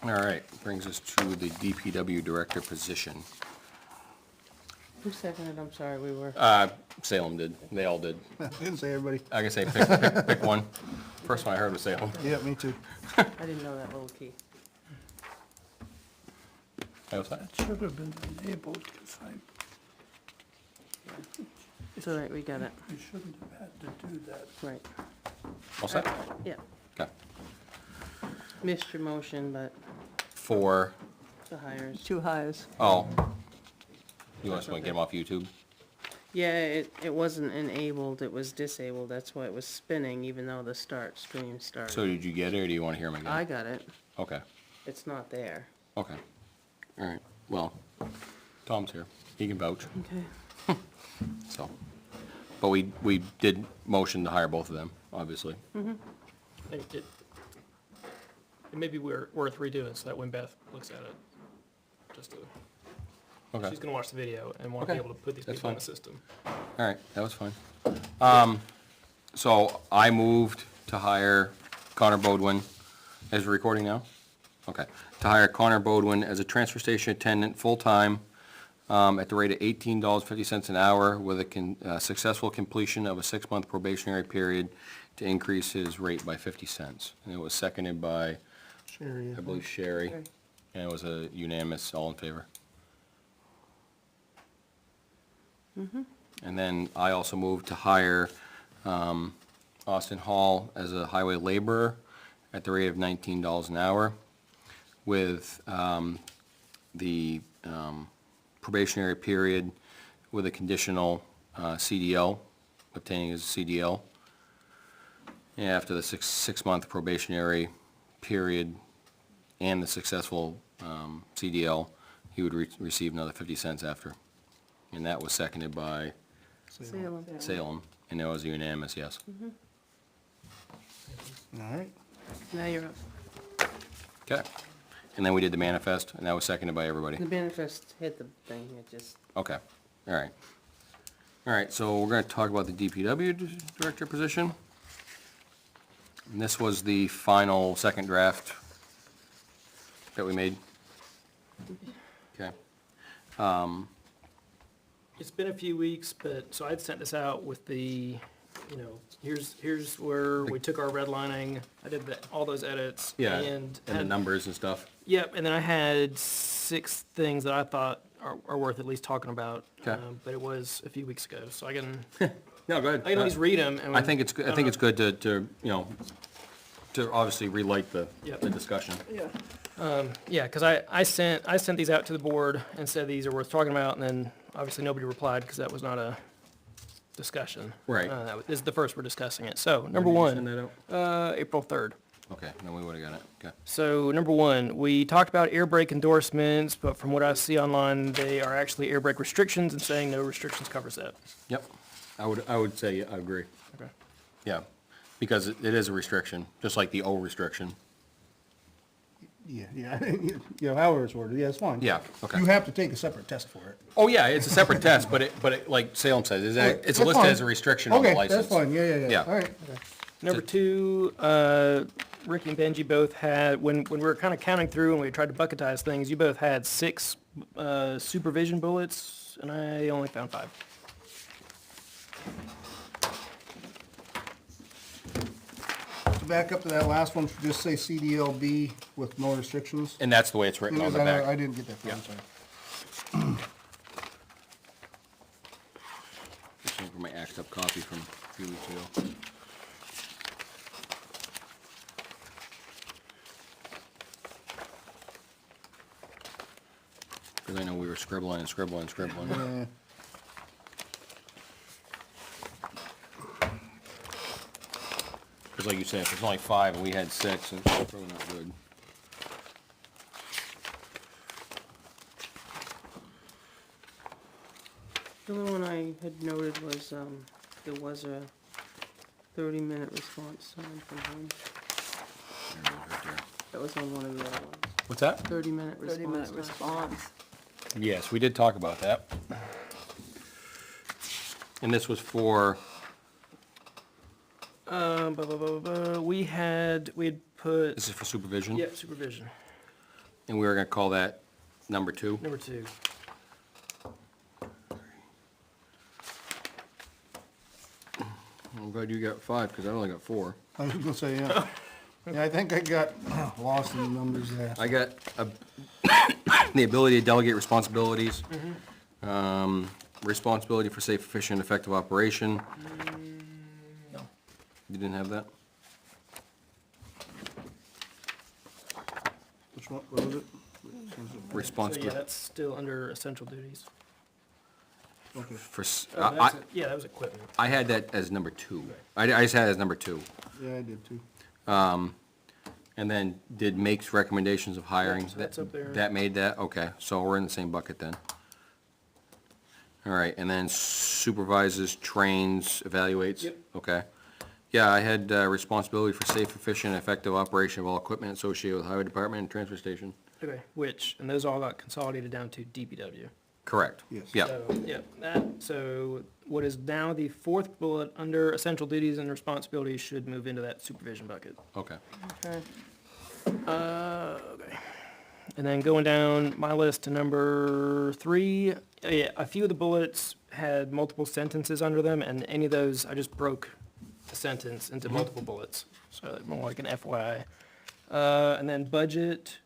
All right, brings us to the DPW director position. Who seconded? I'm sorry, we were. Salem did, they all did. I didn't say everybody. I can say pick one. First one I heard was Salem. Yeah, me too. I didn't know that little key. That was that? Should have been enabled, because It's all right, we got it. you shouldn't have had to do that. Right. All set? Yeah. Okay. Missed your motion, but For, the hires. Two hires. oh, you want to get them off YouTube? Yeah, it wasn't enabled, it was disabled. That's why it was spinning, even though the start screen started. So did you get it, or do you want to hear them again? I got it. Okay, It's not there. okay. All right, well, Tom's here. He can vouch, Okay. so. But we did motion to hire both of them, obviously. I think it may be worth redoing so that when Beth looks at it, just to, Okay, she's gonna watch the video and want to Okay, be able to put these that's people in fine. the system. all right, that was fine. So I moved to hire Connor Bodwin. Is it recording now? Okay. To hire Connor Bodwin as a transfer station attendant, full-time, at the rate of $18.50 an hour with a successful completion of a 6-month probationary period to increase his rate by 50 cents. And it was seconded by, Sherry. I believe, Sherry, Sherry. and it was a unanimous, all in favor. And then I also moved to hire Austin Hall as a highway laborer at the rate of $19 an hour with the probationary period with a conditional CDL, obtaining his CDL. And after the six-month probationary period and the successful CDL, he would receive another 50 cents after. And that was seconded by Salem. Salem, and it was a unanimous yes. All right. Now you're up. Okay. And then we did the manifest, and that was seconded by everybody. The manifest hit the thing, it just, Okay, all right. All right, so we're gonna talk about the DPW director position. And this was the final second draft that we made. Okay. It's been a few weeks, but, so I'd sent this out with the, you know, here's where we took our redlining, I did all those edits. Yeah, And and the numbers and stuff. Yep, and then I had 6 things that I thought are worth at least talking about. Okay. But it was a few weeks ago, so I can No, go ahead. at least read them. I think it's good to, you know, to obviously relight the Yep. discussion. Yeah, because I sent these out to the board and said these are worth talking about, and then obviously nobody replied because that was not a discussion. Right. This is the first we're discussing it. So, number When did you one, send that out? April 3rd. Okay, then we would've got it, okay. So, number one, we talked about air brake endorsements, but from what I see online, they are actually air brake restrictions, and saying no restrictions covers that. Yep, I would say, I agree. Okay. Yeah, because it is a restriction, just like the O restriction. Yeah, however it's worded, yeah, it's fine. Yeah, okay. You have to take a separate test for it. Oh, yeah, it's a separate test, but it, like Salem says, it's That's listed fine. as a restriction on the Okay, license. that's fine, yeah, Yeah. all right. Number two, Ricky and Benji both had, when we were kind of counting through and we tried to bucketize things, you both had 6 supervision bullets, and I only found 5. To back up to that last one, just say CDLB with no restrictions. And that's the way it's written on the I back. didn't get that far, I'm sorry. Just looking for my axed up copy from a few weeks ago. Because I know we were scribbling and scribbling and scribbling. Yeah. Because like you said, if there's only 5 and we had 6, it's probably not good. the only one I had noted was, there was a 30-minute response time from home. There it is right there. That was on one of the other ones. What's that? 30-minute response 30-minute time. response. Yes, we did talk about that. And this was for, We had put, this is for supervision? yep, supervision. And we were gonna call that number 2? Number 2. I'm glad you got 5, because I only got 4. I was gonna say, yeah. Yeah, I think I got lost in the numbers there. I got the ability to delegate responsibilities. Responsibility for safe, efficient, effective operation. No. You didn't have that? Which one, what was it? So yeah, Responsibility that's still under essential duties. Okay. for, Oh, yeah, that was equipment. I had that as number 2. I just had it as number 2. Yeah, I did too. And then did Make's recommendations of hiring? Yeah, so that's up there. That made that? Okay, so we're in the same bucket then. All right, and then supervises, trains, evaluates? Yep. Okay. Yeah, I had responsibility for safe, efficient, and effective operation of all equipment associated with highway department and transfer station. Okay, and those all got consolidated down to DPW. Correct. Yes. Yeah, So, yeah, so what is now the 4th bullet under essential duties and responsibilities should move into that supervision bucket. okay. Okay. Okay. And then going down my list to number 3, yeah, a few of the bullets had multiple sentences under them, and any of those, I just broke the sentence into multiple bullets, so more like an FYI. And then budget,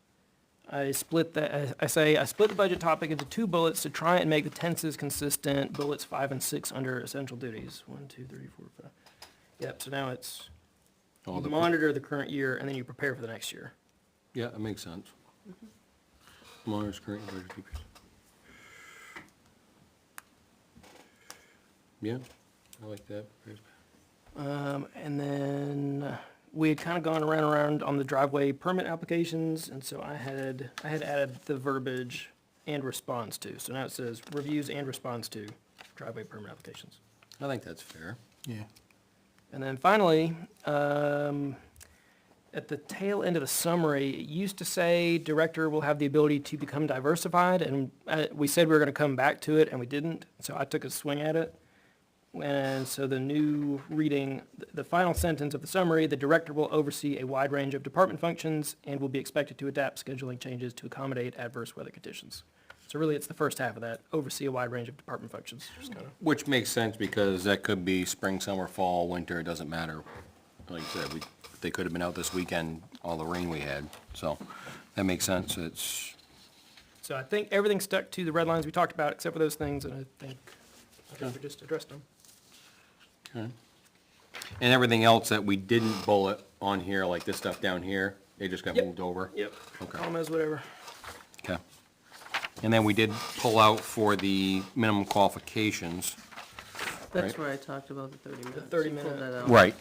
I split the budget topic into 2 bullets to try and make the tenses consistent, bullets 5 and 6 under essential duties. 1, 2, 3, 4, 5. Yep, so now it's, All you the- monitor the current year, and then you prepare for the next year. Yeah, that makes sense. Monitors current budget decrease. Yeah, I like that. And then we had kind of gone around on the driveway permit applications, and so I had added the verbiage "and responds to." So now it says reviews and responds to driveway permit applications. I think that's fair. Yeah. And then finally, at the tail end of the summary, it used to say director will have the ability to become diversified, and we said we were going to come back to it, and we didn't. So I took a swing at it. And so the new reading, the final sentence of the summary, the director will oversee a wide range of department functions and will be expected to adapt scheduling changes to accommodate adverse weather conditions. So really, it's the first half of that, oversee a wide range of department functions, just kind of. Which makes sense, because that could be spring, summer, fall, winter, it doesn't matter. Like you said, they could have been out this weekend, all the rain we had, so that makes sense. It's, So I think everything stuck to the red lines we talked about, except for those things, and I think we just addressed them. okay. And everything else that we didn't bullet on here, like this stuff down here, they just got Yep. moved over? Yep. Okay. Call them as whatever. Okay. And then we did pull out for the minimum qualifications. That's Right. where I talked about the 30 minutes. 30 You pulled minute. that out. Right.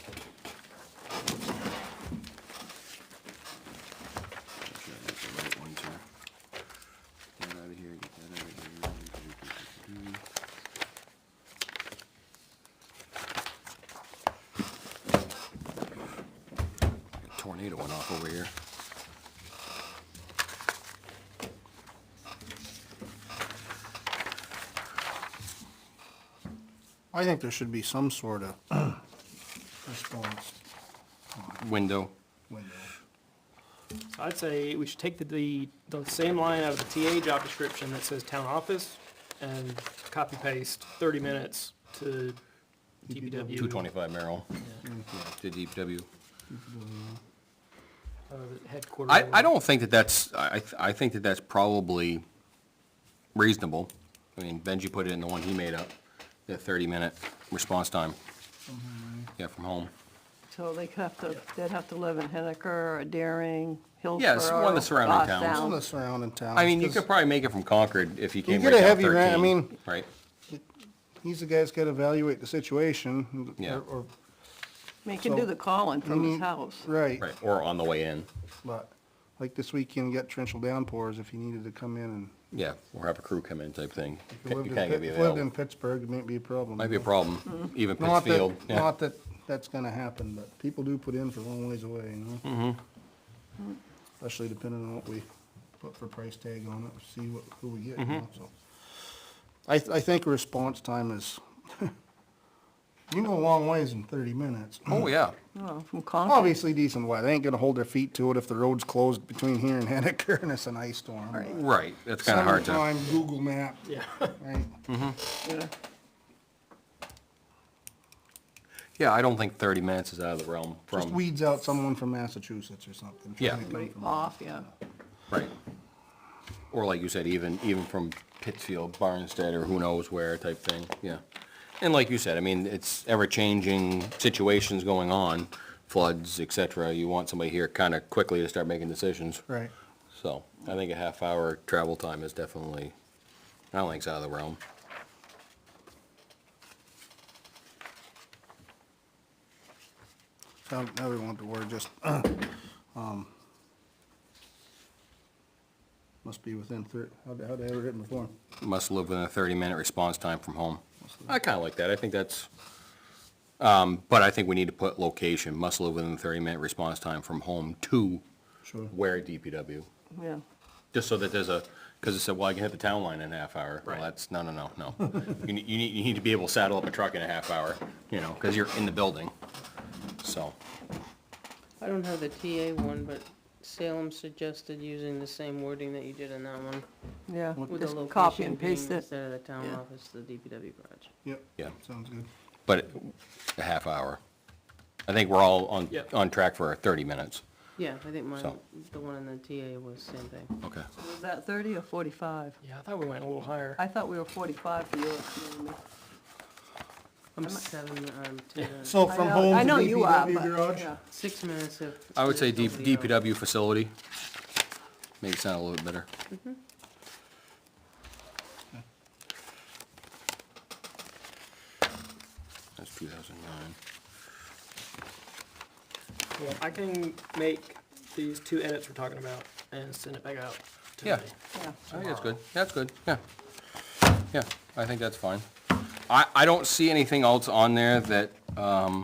Tornado went off over here. I think there should be some sort of response Window. window. So I'd say we should take the same line out of the TA job description that says town office and copy paste 30 minutes to DPW. 225 Merrill. To DPW. Headquarters. I don't think that that's, I think that that's probably reasonable. I mean, Benji put it in the one he made up, the 30-minute response time. Yeah, from home. So they'd have to live in Henniker or Daring, Hillsborough. Yes, one of the surrounding towns. Some of Goffstown. the surrounding towns. I mean, you 'cause could probably make it from Concord if you came get right a down heavy 13. rain, I mean- Right, He's the guy that's gotta evaluate the situation. Yeah. Or, I mean, he can do the calling from his Mhm. house. right, right, or on the way in. but like this weekend, you got torrential downpours if you needed to come in and. Yeah, or have a crew come in type thing. If You lived in can't Pitt- be if you lived in available. Pittsburgh, it might be a problem. Might be a problem, even Not Pittsfield, that, yeah. not that that's gonna happen, but people do put in for a long ways away, you know? Mm-hmm. Especially depending on what we put for price tag on it, see who we get, you Mm-hmm. know, so. I think response time is You can go a long ways in 30 minutes. Oh, yeah. Oh, from Concord. Obviously decent weather. They ain't gonna hold their feet to it if the road's closed between here and Henniker and it's an ice storm. Right, that's kinda hard to, Summertime, Google map, Yeah. right? Yeah. yeah, I don't think 30 minutes is out of the realm Just from, weeds out someone from Massachusetts or something. Yeah. trying to come from- Off, yeah. right. Or like you said, even from Pittsfield, Barnstead, or who knows where type thing, yeah. And like you said, I mean, it's ever-changing situations going on, floods, et cetera. You want somebody here kinda quickly to start making decisions. Right. So, I think a half-hour travel time is definitely, I don't think it's out of the realm. So now we want the word just, must be within how'd they have it written before? Must live within a 30-minute response time from home. I kinda like that, I think that's, but I think we need to put location, must live within a 30-minute response time from home to Sure. Ware DPW. Yeah. Just so that there's a, because it said, well, I can hit the town line in a half hour. Right. Well, that's, no. You need to be able to saddle up a truck in a half hour, you know, because you're in the building, so. I don't have the TA one, but Salem suggested using the same wording that you did in that one. Yeah, With the just location copy and being paste it. instead of the town Yeah. office, the DPW garage. Yep. Yeah. Sounds good. But a half hour. I think we're all on, Yep. on track for 30 minutes. Yeah, I think mine, So. the one in the TA was same thing. Okay. Was that 30 or 45? Yeah, I thought we went a little higher. I thought we were 45 for yours. Naomi. I'm 2 minutes. So from I know- home I to know you are, DPW but, garage? yeah. 6 minutes if. I would say there's nobody else. DPW facility. Make it sound a little bit better. That's 2009. Well, I can make these 2 edits we're talking about and send it back out to Yeah. me. Yeah. I think that's good, that's good, yeah. Yeah, I think that's fine. I don't see anything else on there that, I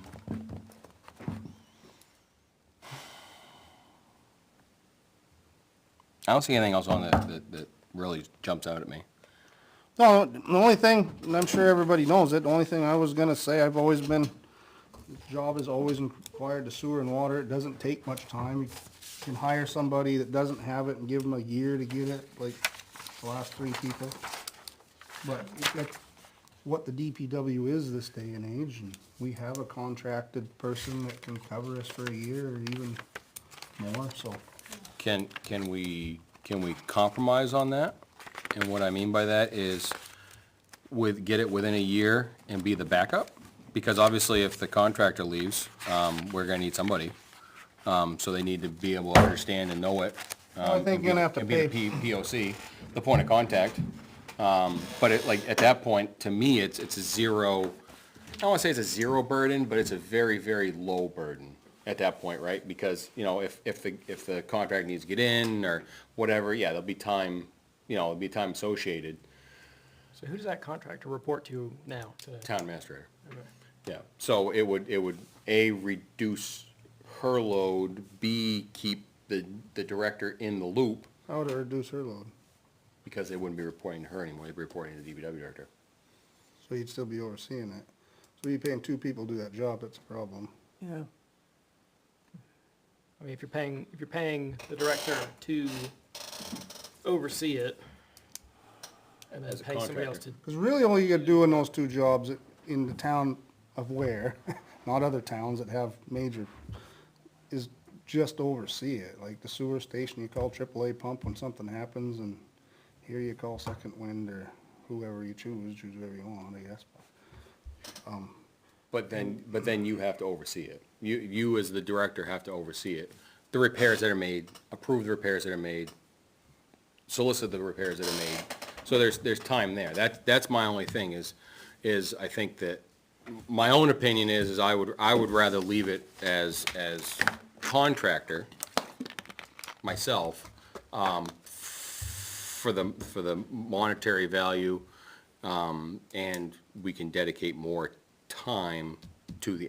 don't see anything else on there that really jumps out at me. No, the only thing, and I'm sure everybody knows it, the only thing I was gonna say, I've always been, this job is always required to sewer and water, it doesn't take much time. You can hire somebody that doesn't have it and give them a year to get it, like the last 3 people. But that's what the DPW is this day and age, and we have a contracted person that can cover us for a year or even more, so. Can we compromise on that? And what I mean by that is get it within a year and be the backup? Because obviously if the contractor leaves, we're gonna need somebody. So they need to be able to understand and know it. I think you're gonna have to and be the POC, the point of contact. But it, like, at that point, to me, it's a zero, I don't wanna say it's a zero burden, but it's a very, very low burden at that point, right? Because, you know, if the contract needs to get in or whatever, yeah, there'll be time, you know, there'll be time associated. So who does that contractor report to now, today? Town administrator. Okay. Yeah, so it would, A, reduce her load, B, keep the director in the loop, How would it reduce her load? because they wouldn't be reporting to her anymore, they'd be reporting to the DPW director. So you'd still be overseeing it. So you're paying 2 people to do that job, that's a problem. Yeah. I mean, if you're paying the director to oversee it, and then As a pay somebody else contractor. to, Because really all you gotta do in those 2 jobs in the town of Ware, not other towns that have major, is just oversee it. Like the sewer station, you call AAA pump when something happens, and here you call Second Wind or whoever you choose whoever you want, I guess. But then you have to oversee it. You as the director have to oversee it. The repairs that are made, approve the repairs that are made, solicit the repairs that are made. So there's time there. That's my only thing is I think that, my own opinion is I would rather leave it as contractor, myself, for the monetary value, and we can dedicate more time to the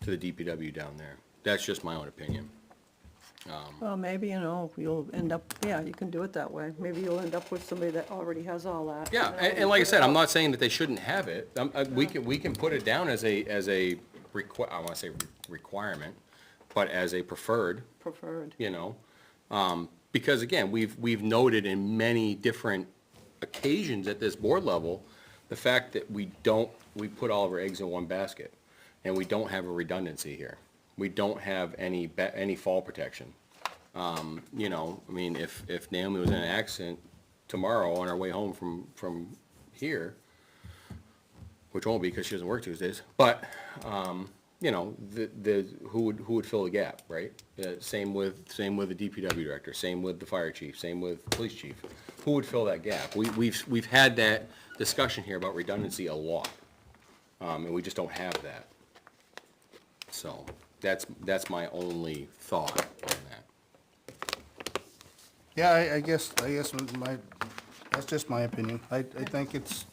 DPW down there. That's just my own opinion. Well, maybe, you'll end up, yeah, you can do it that way. Maybe you'll end up with somebody that already has all that. Yeah, and like I said, I'm not saying that they shouldn't have it. We can put it down as a I wanna say requirement, but as a preferred, Preferred. because again, we've noted in many different occasions at this board level, the fact that we put all of our eggs in one basket, and we don't have a redundancy here. We don't have any fall protection. I mean, if Naomi was in an accident tomorrow on our way home from here, which won't be because she doesn't work Tuesdays, but, who would fill the gap, right? Same with the DPW director, same with the fire chief, same with police chief. Who would fill that gap? We've had that discussion here about redundancy a lot, and we just don't have that. So, that's my only thought on that. Yeah, I guess that's just my opinion. I think it's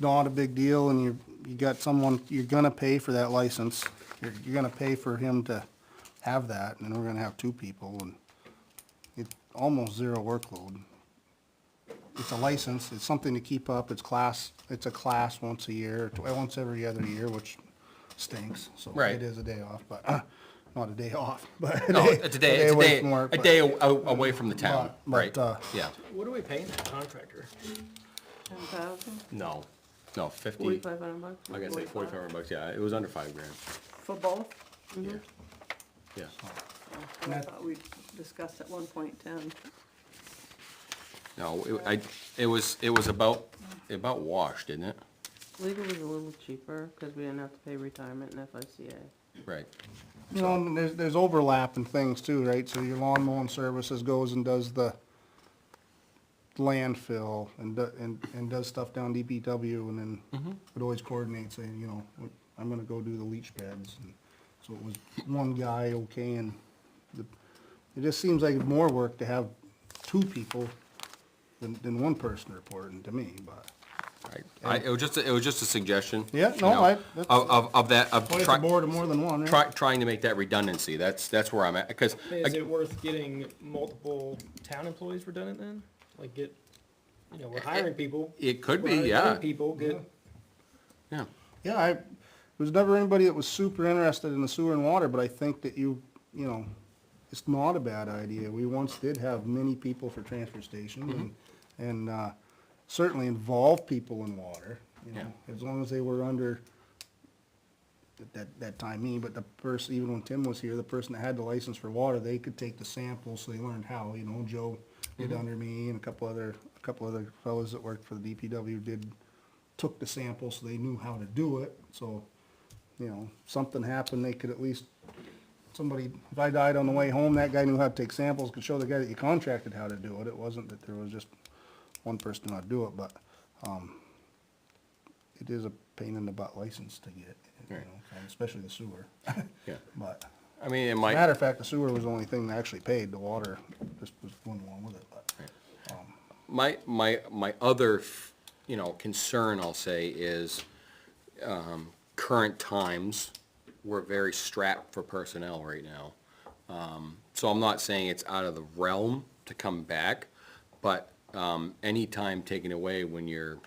not a big deal, and you got someone, you're gonna pay for that license. You're gonna pay for him to have that, and then we're gonna have two people, and it's almost zero workload. It's a license, it's something to keep up, it's a class once a year, once every other year, which stinks, so Right. it is a day off, but, not a day off, but No, it's away from work, a but- day away from the town, but, right? uh, Yeah, What are we paying that contractor? 10,000, no, 50, 4,500 bucks? I gotta say $4,500, yeah, it was under $5,000, for both? yeah. I thought we discussed at 1.10. No, it was about wash, didn't it? Legal was a little cheaper, because we didn't have to pay retirement and FICA. Right. and there's overlap in things too, right? So your lawn mowing services goes and does the landfill and does stuff down DPW, and then it always coordinates, saying, I'm gonna go do the leach beds. And so it was one guy okaying it just seems like more work to have two people than one person reporting to me, but. Right. It was just a suggestion. Yeah, you no, know, of that, of Twice a board of more than one, right? trying to make that redundancy. That's where I'm at, because, Is it worth getting multiple town employees redundant then? Like we're hiring people. it could We're be, hiring yeah, people, get, yeah. Yeah, there was never anybody that was super interested in the sewer and water, but I think that it's not a bad idea. We once did have many people for transfer station and certainly involve people in water, Yeah. as long as they were under, at that time, but the person, even when Tim was here, the person that had the license for water, they could take the samples, so they learned how, Joe did under me, and a couple other fellows that worked for the DPW took the sample, so they knew how to do it, so, something happened, they could at least, if I died on the way home, that guy knew how to take samples, could show the guy that you contracted how to do it. It wasn't that there was just one person knew how to do it, but, it is a pain in the butt license to get, Right. and especially the sewer. Yeah. But, I mean, it as a might, matter of fact, the sewer was the only thing that actually paid, the water just was going along with it, but. my other, concern, I'll say, is, current times, we're very strapped for personnel right now. So I'm not saying it's out of the realm to come back, but, any time taken away when you're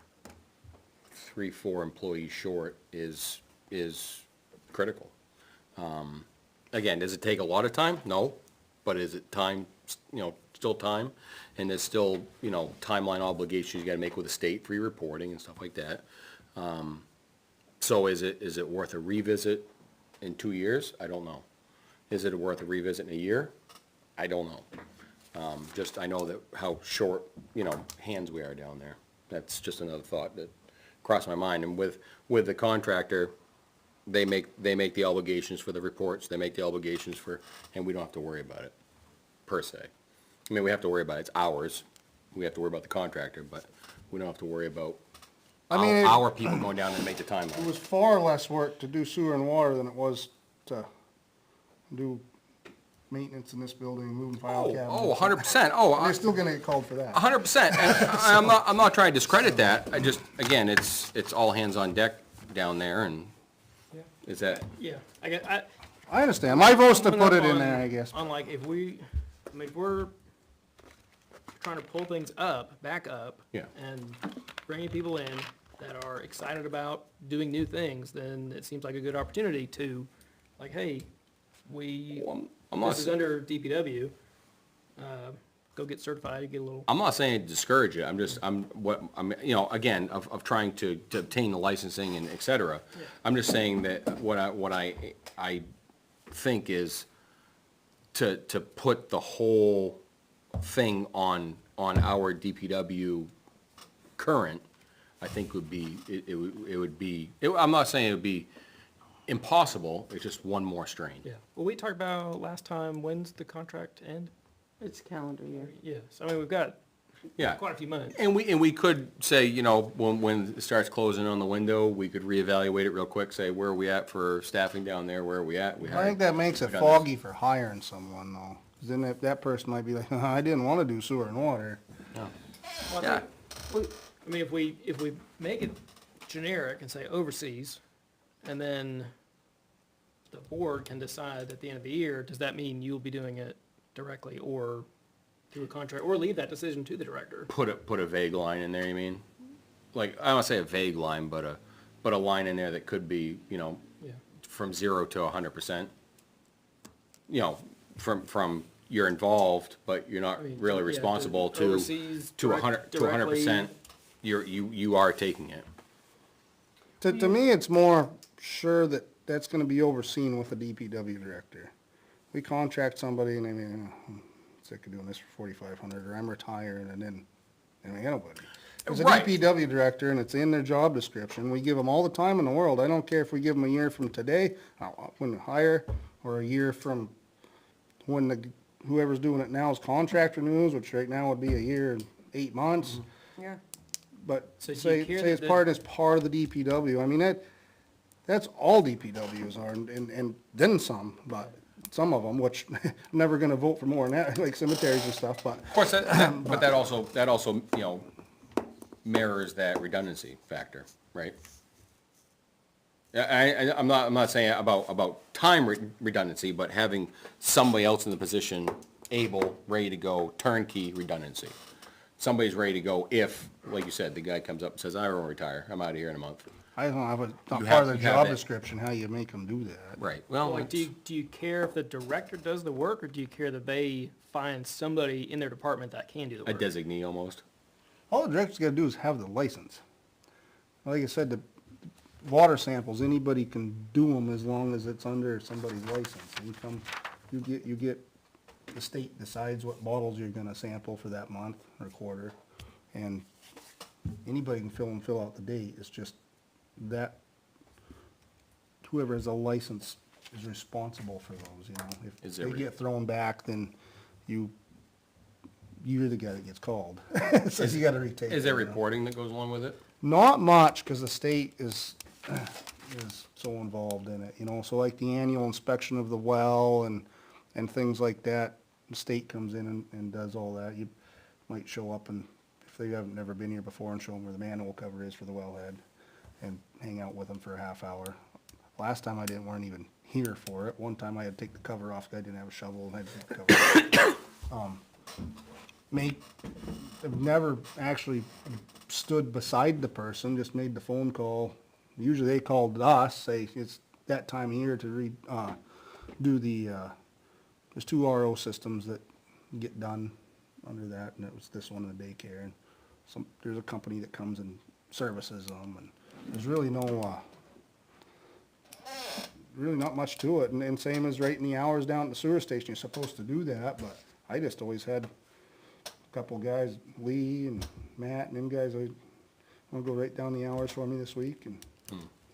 3-4 employees short is critical. Again, does it take a lot of time? No, but is it time, still time? And there's still, timeline obligations you gotta make with the state for your reporting and stuff like that. So is it worth a revisit in 2 years? I don't know. Is it worth a revisit in a year? I don't know. I know that how short, hands we are down there. That's just another thought that crossed my mind. And with the contractor, they make the obligations for the reports, they make the obligations and we don't have to worry about it, per se. I mean, we have to worry about it's ours, we have to worry about the contractor, but we don't have to worry about our people going down there and make the It timeline. was far less work to do sewer and water than it was to do maintenance in this building, moving file cabinets. 100%, They're still gonna get called for that. 100%, and I'm not trying to discredit that, I just, again, it's all hands on deck down there, and yeah. is that, Yeah, I understand. My vote's to following put up it in on- there, I guess. On like, if we're trying to pull things back up. Yeah. And bringing people in that are excited about doing new things, then it seems like a good opportunity to, like, hey, I'm not this is under DPW, go get certified, get a little. I'm not saying to discourage it, you know, again, of trying to obtain the licensing and et cetera. Yeah. I'm just saying that what I think is to put the whole thing on our DPW current, I think would be, it would be, I'm not saying it would be impossible, it's just one more strain. Yeah, well, we talked about last time, when's the contract end? It's calendar year. Yes, I mean, we've got Yeah. quite a few months. And we could say, you know, when it starts closing on the window, we could reevaluate it real quick, say, where are we at for staffing down there, where are we at? I think that makes it foggy for hiring someone though. 'Cause then that person might be like, I didn't wanna do sewer and water. Well, I Yeah. think- I mean, if we make it generic and say overseas, and then the board can decide at the end of the year, does that mean you'll be doing it directly or through a contract, or leave that decision to the director? Put a vague line in there, you mean? Like, I don't wanna say a vague line, but a line in there that could be, you know, Yeah. from 0 to 100%. You know, from you're involved, but you're not I mean, really yeah, responsible to to, overseas, to 100%. directly. You are taking it. To me, it's more sure that that's gonna be overseen with the DPW director. We contract somebody and they mean, I'm sick of doing this for 4,500, or I'm retiring, and then we ain't nobody. As a Right. DPW director, and it's in their job description, we give them all the time in the world. I don't care if we give them a year from today, when we hire, or a year from when whoever's doing it now's contract renews, which right now would be a year and 8 months. Yeah. But So do you say care it's that part of the DPW, I mean, that's all DPWs are, and then some, but some of them, which I'm never gonna vote for more than that, like cemeteries and stuff, but, Of course, but that also, you know, mirrors that redundancy factor, right? I'm not saying about time redundancy, but having somebody else in the position able, ready to go, turnkey redundancy. Somebody's ready to go if, like you said, the guy comes up and says, I don't retire, I'm out of here in a month. I don't have it's not You part of the have job that. description, how you make them do that. Right, well, Like, do you care if the director does the work, or do you care that they find somebody in their department that can do the a work? designee almost. All the director's gotta do is have the license. Like I said, the water samples, anybody can do them as long as it's under somebody's license. You get, the state decides what bottles you're gonna sample for that month or quarter, and anybody can fill out the date, it's just that whoever has a license is responsible for those, you know. If Is there they re- get thrown back, then you're the guy that gets called. So you gotta retake. Is there it, you know. reporting that goes along with it? Not much, cause the state is so involved in it, you know, so like the annual inspection of the well and things like that, the state comes in and does all that. You might show up and, if they haven't never been here before, and show them where the manhole cover is for the wellhead, and hang out with them for a half hour. Last time weren't even here for it. One time I had to take the cover off, 'cause I didn't have a shovel, and I had to take the cover off. I've never actually stood beside the person, just made the phone call. Usually they called us, say it's that time of year to do the, there's 2 RO systems that get done under that, and it was this one in the daycare. And there's a company that comes and services them, and there's really really not much to it. And same as writing the hours down at the sewer station, you're supposed to do that, but I just always had a couple guys, Lee and Matt and them guys, wanna go write down the hours for me this week, and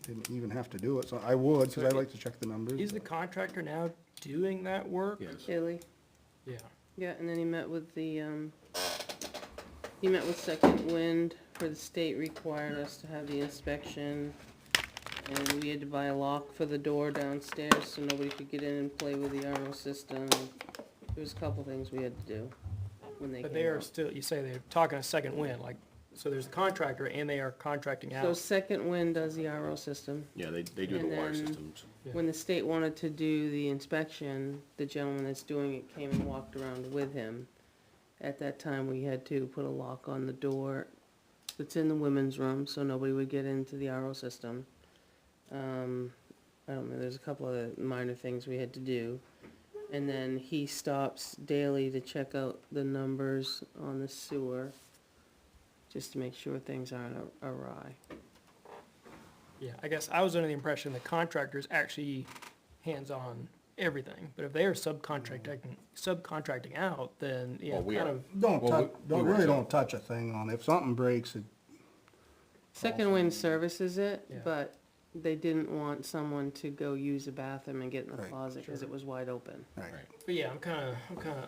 didn't even have to do it, so I would, cause I like to check the numbers. Is the contractor now doing that work? Yes. Haley, Yeah. yeah, and then he met with Second Wind, where the state required us to have the inspection. And we had to buy a lock for the door downstairs, so nobody could get in and play with the RO system. There was a couple things we had to do when they But came they are out. still, you say they're talking a second wind, like so there's the contractor and they are contracting So out. Second Wind does the RO system. Yeah, they do the And water then- systems. Yeah. When the state wanted to do the inspection, the gentleman that's doing it came and walked around with him. At that time, we had to put a lock on the door that's in the women's room, so nobody would get into the RO system. I don't know, there's a couple of minor things we had to do. And then he stops daily to check out the numbers on the sewer, just to make sure things aren't awry. Yeah, I guess I was under the impression that contractors actually hands-on everything, but if they are subcontracting out, then, yeah, Well, we kind are. of, Don't Well, touch, we really were- don't touch a thing on it. If something breaks, it, Second Wind services it, Yeah. but they didn't want someone to go use a bathroom and get in the Right, closet, cause it was wide open. right. but yeah, I'm kinda,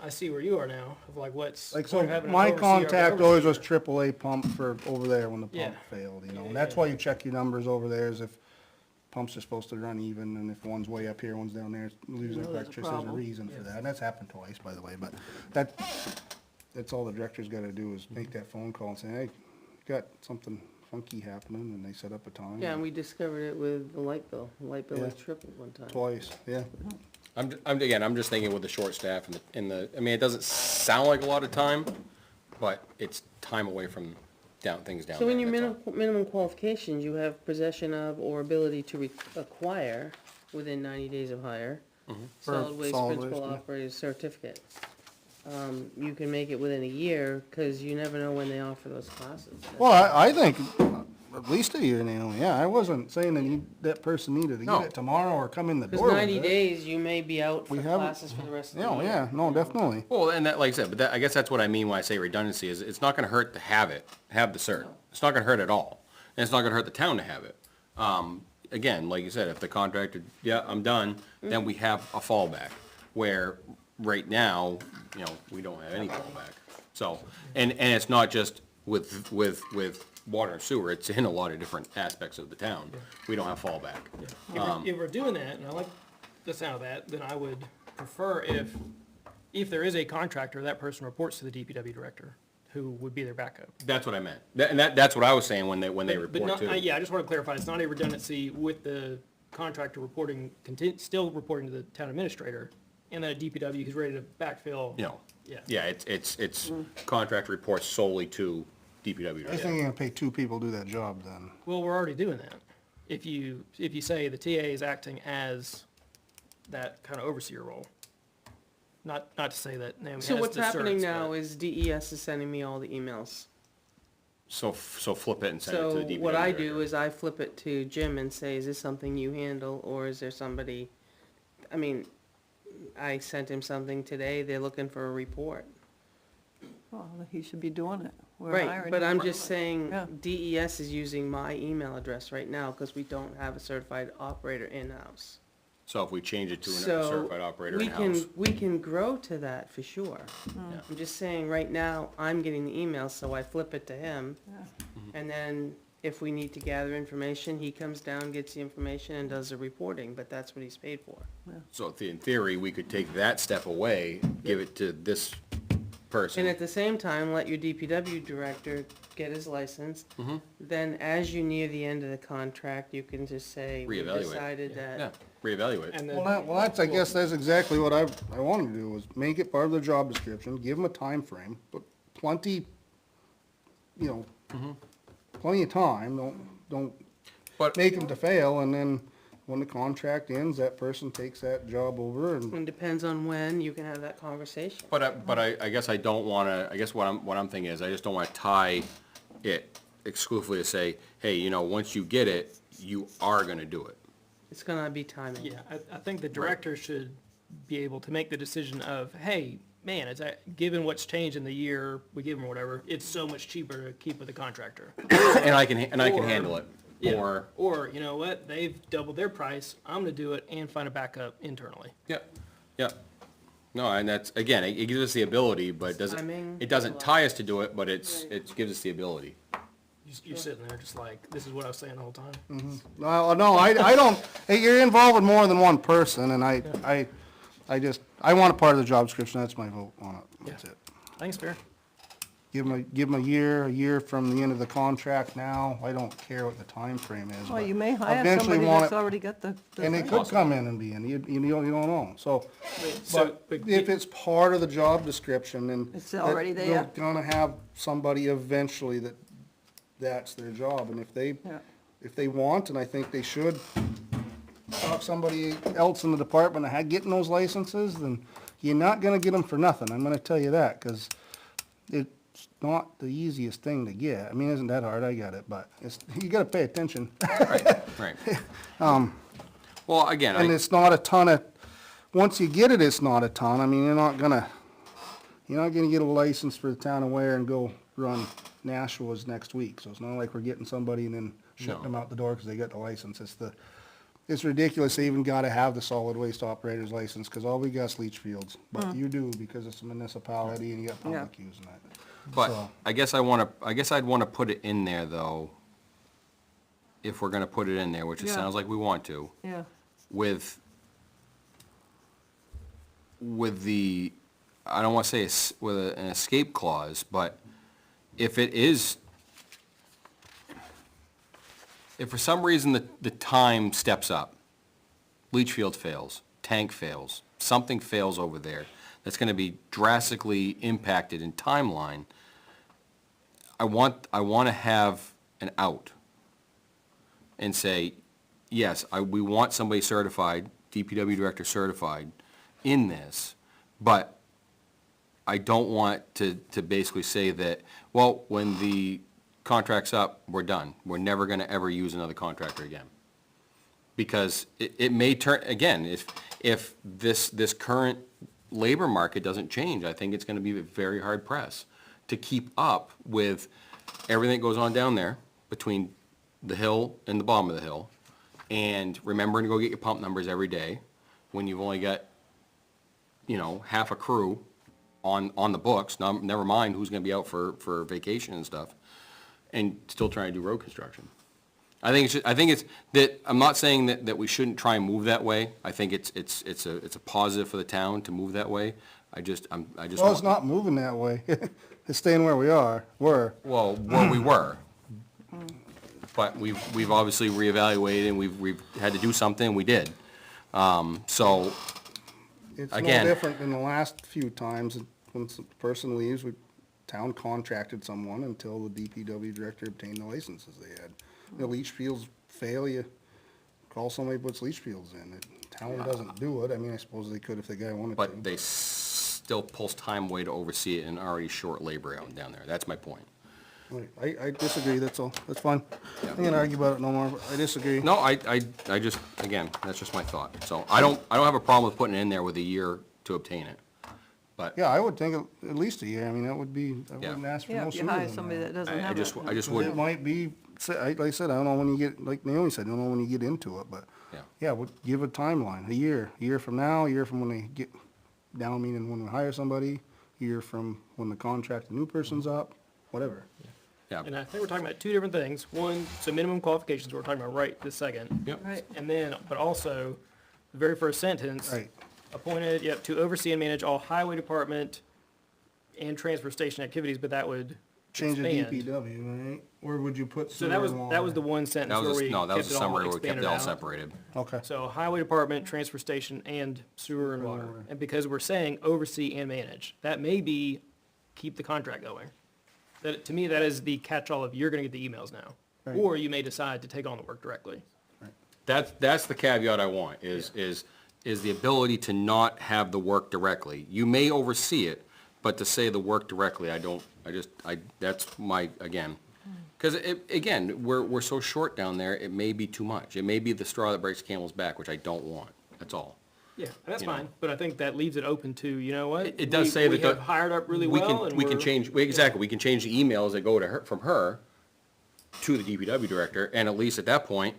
I see where you are now, of like what's. Like, the so point of having an my overseer of contact an always was overseer? AAA pump for over there when the Yeah. pump failed, you know, Yeah, and that's yeah. why you check your numbers over there, is if pumps are supposed to run even, and if one's way up here, one's down there, losing know there's a electricity, there's a problem. reason for Yeah. that, and that's happened twice, by the way, but that's all the director's gotta do, is make that phone call and say, hey, got something funky happening, and they set up a time. Yeah, and we discovered it with the light bill. The light bill was Yeah. tripled one time. Twice, yeah. I'm just thinking with the short staff and the, I mean, it doesn't sound like a lot of time, but it's time away from things down So there. in your that's all. minimum qualifications, you have possession of or ability to acquire within 90 days of hire, solid waste solid principal waste, yeah. operator's certificate. You can make it within a year, cause you never know when they offer those classes. Well, I think at least a year now, yeah, I wasn't saying that person needed to No. get it tomorrow or come in the Cause door with 90 it. days, you may be out for We haven't- classes for the rest of the year. Yeah, yeah, no, definitely. Well, and that, like I said, but that, I guess that's what I mean when I say redundancy, is it's not gonna hurt to have the cert. It's not gonna hurt at all, and it's not gonna hurt the town to have it. Again, like you said, if the contractor, yeah, I'm done, then we have a fallback, where right now, you know, we don't have any fallback. So, and it's not just with water and sewer, it's in a lot of different aspects of the town. We don't have fallback. If we're doing that, and I like the sound of that, then I would prefer if there is a contractor, that person reports to the DPW director, who would be their backup. That's what I meant. That's what I was saying when they But report not, to. yeah, I just want to clarify, it's not a redundancy with the contractor reporting, still reporting to the town administrator, and then a DPW who's ready to backfill. You know, Yeah. yeah, it's contract reports solely to DPW. I director. think you're gonna pay two people to do that job then. Well, we're already doing that. If you say the TA is acting as that kind of overseer role. Not to say that Naomi has So the what's happening certs, now but- is DES is sending me all the emails. So flip it and send it So to the DPW. what I director. do is I flip it to Jim and say, is this something you handle, or is there somebody, I mean, I sent him something today, they're looking for a report. Well, he should be doing it. We're Right, hiring but him. I'm just saying, Yeah. DES is using my email address right now, cause we don't have a certified operator in-house. So if we change it to a So, certified operator we in-house. we can grow to that for sure. Yeah. I'm just saying, right now, I'm getting the email, so I flip it to him. Yeah. And then if we need to gather information, he comes down, gets the information and does the reporting, but that's what he's paid for. So in theory, we could take that step away, give it to this person. And at the same time, let your DPW director get his license. Mm-hmm. Then as you near the end of the contract, you can just say, we Reevaluate. decided Yeah, that. reevaluate. And then, Well, that's, I guess that's exactly what I wanted to do, was make it part of the job description, give them a time frame, but plenty, you know, plenty of time, don't But, make them to fail, and then when the contract ends, that person takes that job over and, And depends on when you can have that conversation. but I guess I don't wanna, I guess what I'm thinking is, I just don't wanna tie it exclusively to say, hey, you know, once you get it, you are gonna do it. It's gonna be timing. yeah, I think the director should be able to make the decision of, hey, man, given what's changed in the year we give them or whatever, it's so much cheaper to keep with the contractor. And I can Or- handle it. Yeah. Or, you know what, they've doubled their price, I'm gonna do it and find a backup internally. Yep. No, and that's, again, it gives us the ability, but Timing, it doesn't well. tie us to do it, but it Right. gives us the ability. You're sitting there just like, this is what I was saying the whole time. no, I don't, hey, you're involved with more than one person, and I want a part of the job description, that's my vote on it, that's it. I think it's fair. Give them a year from the end of the contract now. I don't care what the time frame is. Well, but you may hire eventually somebody want that's it- already got the. And they thing. could come in and be in, you don't know, so. So, But if it's part of the job description, then. It's already that there. They're gonna have somebody eventually that's their job, and Yeah. if they want, and I think they should, talk somebody else in the department that had getting those licenses, then you're not gonna get them for nothing, I'm gonna tell you that, cause it's not the easiest thing to get. I mean, it isn't that hard, I get it, but you gotta pay attention. Right. Well, again, And it's not a ton of, once you get it, it's not a ton. I mean, you're not gonna get a license for the town of Weare and go run Nashua's next week. So it's not like we're getting somebody and then shutting No. them out the door because they got the license. It's ridiculous they even gotta have the solid waste operator's license, cause all we got's leach fields. But you do because it's a municipality and you got public using that. but So- I guess I'd wanna put it in there, though, if we're gonna put it in there, which it Yeah. sounds like we want to, Yeah, with the, I don't wanna say with an escape clause, but if for some reason the time steps up, leach field fails, tank fails, something fails over there, that's gonna be drastically impacted in timeline, I wanna have an out and say, yes, we want somebody certified, DPW director certified in this, but I don't want to basically say that, well, when the contract's up, we're done. We're never gonna ever use another contractor again. Because it may turn, again, if this current labor market doesn't change, I think it's gonna be very hard pressed to keep up with everything that goes on down there between the hill and the bottom of the hill, and remembering to go get your pump numbers every day, when you've only got, half a crew on the books, never mind who's gonna be out for vacation and stuff, and still trying to do road construction. I think it's that, I'm not saying that we shouldn't try and move that way. I think it's a positive for the town to move that way. I just Well, it's not moving that way. It's staying where we were. Well, where we were. But we've obviously reevaluated, and we've had to do something, and we did. So, It's no Again- different than the last few times, when the person leaves, town contracted someone until the DPW director obtained the licenses they had. The leach fields fail, you call somebody who puts leach fields in. The town doesn't do it, I mean, I suppose they could if the guy wanted to. but they still pulls time away to oversee it in already short labor out down there. That's my point. Right, I disagree, that's all, that's fine. Yeah. I ain't gonna argue about it no more, but I disagree. No, I just, again, that's just my thought. So I don't have a problem with putting it in there with a year to obtain it. But, Yeah, I would think at least a year, I mean, I Yeah. wouldn't ask for yeah, no if you sooner hire than somebody that doesn't I have just, it. I just It wouldn't, might be, like I said, I don't know when you get, like Naomi said, I don't know when you get into it, but, yeah. yeah, would give a timeline, a year from now, a year from when they get down, meaning when we hire somebody, a year from when the contract, the new person's up, whatever. Yeah, And I think we're talking about two different things. One, so minimum qualifications we're talking about right this second. yep. Right, And then, but also, the very first sentence. Right. Appointed, to oversee and manage all highway department and transfer station activities, but that would Change the expand. DPW, right? Or would you put So sewer that was, and that was the water? one sentence That where was, we no, that was kept a it all summary where we kept expanded it all out. separated. Okay, So highway department, transfer station, and sewer and water. And because we're saying oversee and manage, that may be keep the contract going. That, to me, that is the catch-all of you're gonna get the emails now. Right. Or you may decide to take on the work directly. That's the caveat I want, is the ability to not have the work directly. You may oversee it, but to say the work directly, that's my, again. Because again, we're so short down there, it may be too much. It may be the straw that breaks the camel's back, which I don't want, that's all. Yeah, and that's You know. fine, but I think that leaves it open to, you know what? It does say that We have hired up really well, and we can we're- change, exactly, we can change the emails that go to her, from her to the DPW director, and at least at that point,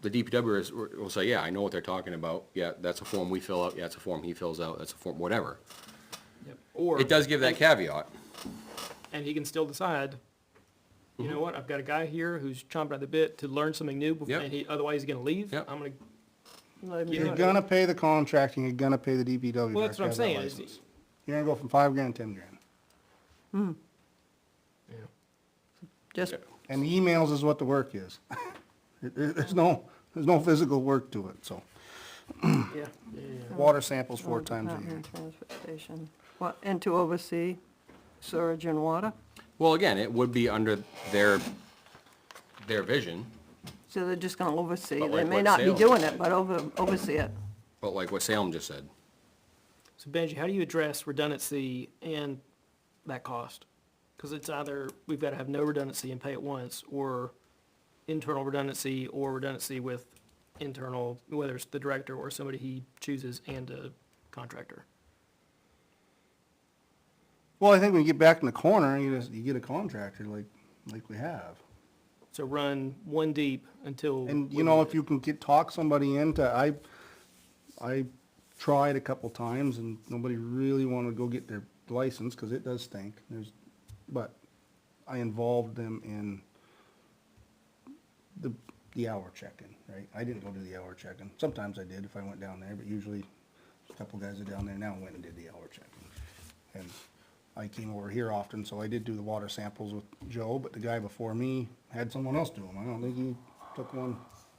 the DPW will say, yeah, I know what they're talking about, yeah, that's a form we fill out, yeah, it's a form he fills out, that's a form, whatever. Yep. Or. It does give that caveat. And he can still decide, you know what, I've got a guy here who's chomping at the bit to learn something new, Yep. and otherwise he's gonna leave. Yep. I'm gonna, let him You do you're it. gonna pay the contracting, you're gonna pay the DPW well, that's what I'm director to have that saying, is license. You're gonna go from $5,000 to $10,000. just, And the emails is what the work is. There's no physical work to it, so. Yeah. Water samples 4 oh, times a year. Department of Transportation. What, and to oversee sewage and water? Well, again, it would be under their vision, So they're just gonna oversee, But they like may what not be Salem doing said. it, but oversee it. but like what Salem just said. So Benji, how do you address redundancy and that cost? Because it's either, we've got to have no redundancy and pay it once, or internal redundancy, or redundancy with internal, whether it's the director or somebody he chooses and a contractor. Well, I think when you get back in the corner, you get a contractor like we have. So run one deep until. And, you know, if you can talk somebody into, I tried a couple times and nobody really wanted to go get their license, cause it does stink, but I involved them in the hour check-in, right? I didn't go do the hour check-in. Sometimes I did if I went down there, but usually a couple guys are down there now went and did the hour check-in. And I came over here often, so I did do the water samples with Joe, but the guy before me had someone else do them. I don't think he took one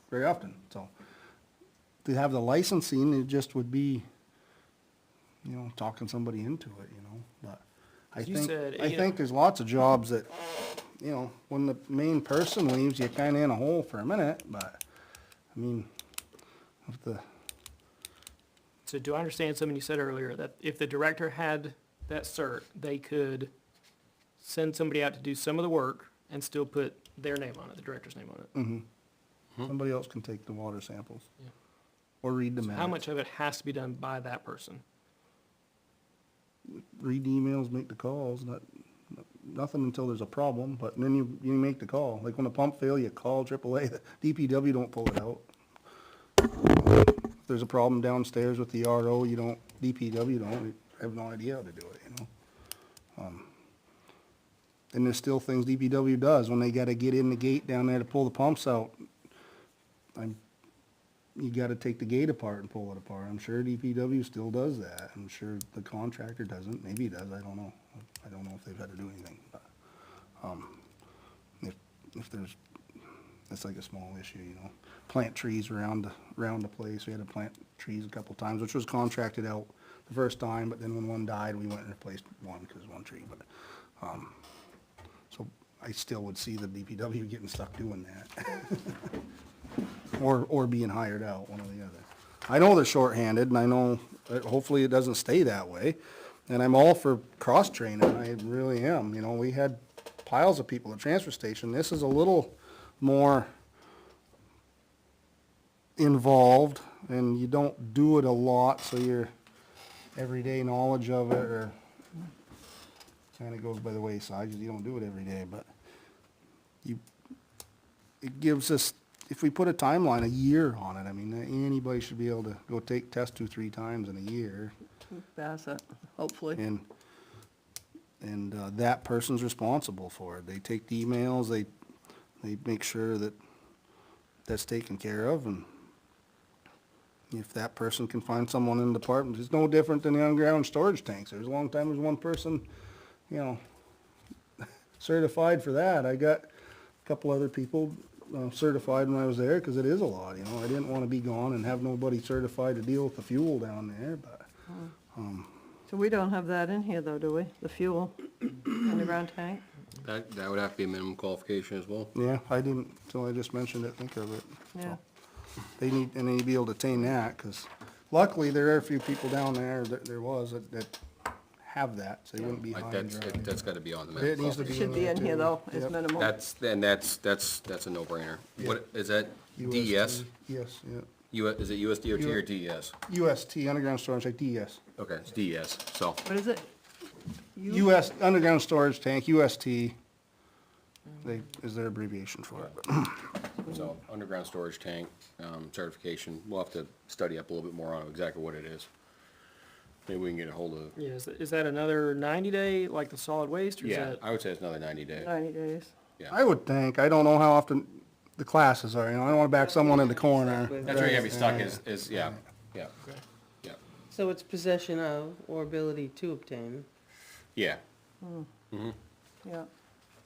very often, so. To have the licensing, it just would be, you know, talking somebody into it, you know, but I You think, said, I you think there's lots of jobs that, you know, when the main person leaves, you're kinda in a hole for a minute, but, I mean, if the, So do I understand something you said earlier, that if the director had that cert, they could send somebody out to do some of the work and still put their name on it, the director's name on it? somebody else can take the water samples. Yeah. Or read the So minutes. how much of it has to be done by that person? Read the emails, make the calls, nothing until there's a problem, but then you make the call. Like when a pump fail, you call AAA, the DPW don't pull it out. If there's a problem downstairs with the RO, DPW don't, have no idea how to do it, you know? And there's still things DPW does, when they gotta get in the gate down there to pull the pumps out. You gotta take the gate apart and pull it apart. I'm sure DPW still does that. I'm sure the contractor doesn't. Maybe he does, I don't know. I don't know if they've had to do anything, but, if there's, it's like a small issue, you know. Plant trees around the place. We had to plant trees a couple times, which was contracted out the first time, but then when one died, we went and replaced one, because one tree, but, so I still would see the DPW getting stuck doing that. Or being hired out, one or the other. I know they're shorthanded, and I know, hopefully it doesn't stay that way. And I'm all for cross-training, I really am. You know, we had piles of people at the transfer station. This is a little more involved, and you don't do it a lot, so your everyday knowledge of it, or kinda goes by the wayside, 'cause you don't do it every day, but it gives us, if we put a timeline, a year on it, I mean, anybody should be able to go take tests 2-3 times in a year, Pass it, hopefully. and that person's responsible for it. They take the emails, they make sure that that's taken care of, and if that person can find someone in the department, it's no different than the underground storage tanks. There's a long time, there's one person, you know, certified for that. I got a couple other people certified when I was there, because it is a lot, you know. I didn't want to be gone and have nobody certified to deal with the fuel down there, but, So we don't have that in here though, do we? The fuel, underground tank? That would have to be a minimum qualification as well. yeah, I didn't, till I just mentioned it, think of it. Yeah. They need to be able to attain that, because luckily there are a few people down there, that have that, so they wouldn't be high Like and that's, dry. that's gotta be on the It minimum needs to qualification. Should be in here though, as Yep. minimum. That's a no-brainer. What, is that DES? Yes, yeah. Is it USDOT or DES? UST, underground storage, like DES. Okay, it's DES, so, What is it? US, underground storage tank, UST, is their abbreviation for it. so, underground storage tank, certification, we'll have to study up a little bit more on exactly what it is. Maybe we can get a hold of, Yeah, is that another 90-day, like the solid waste, or is yeah, that? I would say it's another 90-day, 90 days. yeah. I would think, I don't know how often the classes are, you know, I don't wanna back someone in the corner. That's where you gotta be stuck is, yeah, yeah, yeah, So it's possession of or ability to obtain. yeah. Yeah.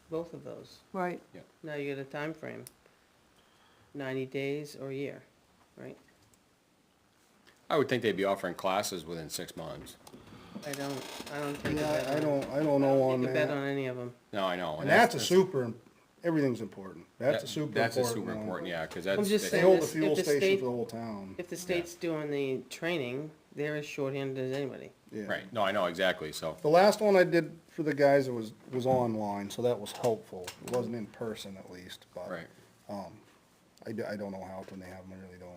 both of those. Right, Now you get a time frame, 90 days or a year, right? I would think they'd be offering classes within 6 months. I don't take a bet Yeah, on. I don't know on Take a bet that. on any of them. No, I know. And that's a super, everything's important. That's a that- super important. That's a super one. important, yeah, because I'm that's. just They saying hold the this- fuel if the station state- for the whole town. If the state's doing the training, they're as shorthanded as anybody. Yeah. Right, no, I know, exactly, so, The last one I did for the guys, it was online, so that was helpful. It wasn't in person at least, but. right, I don't know how often they have them, I really don't.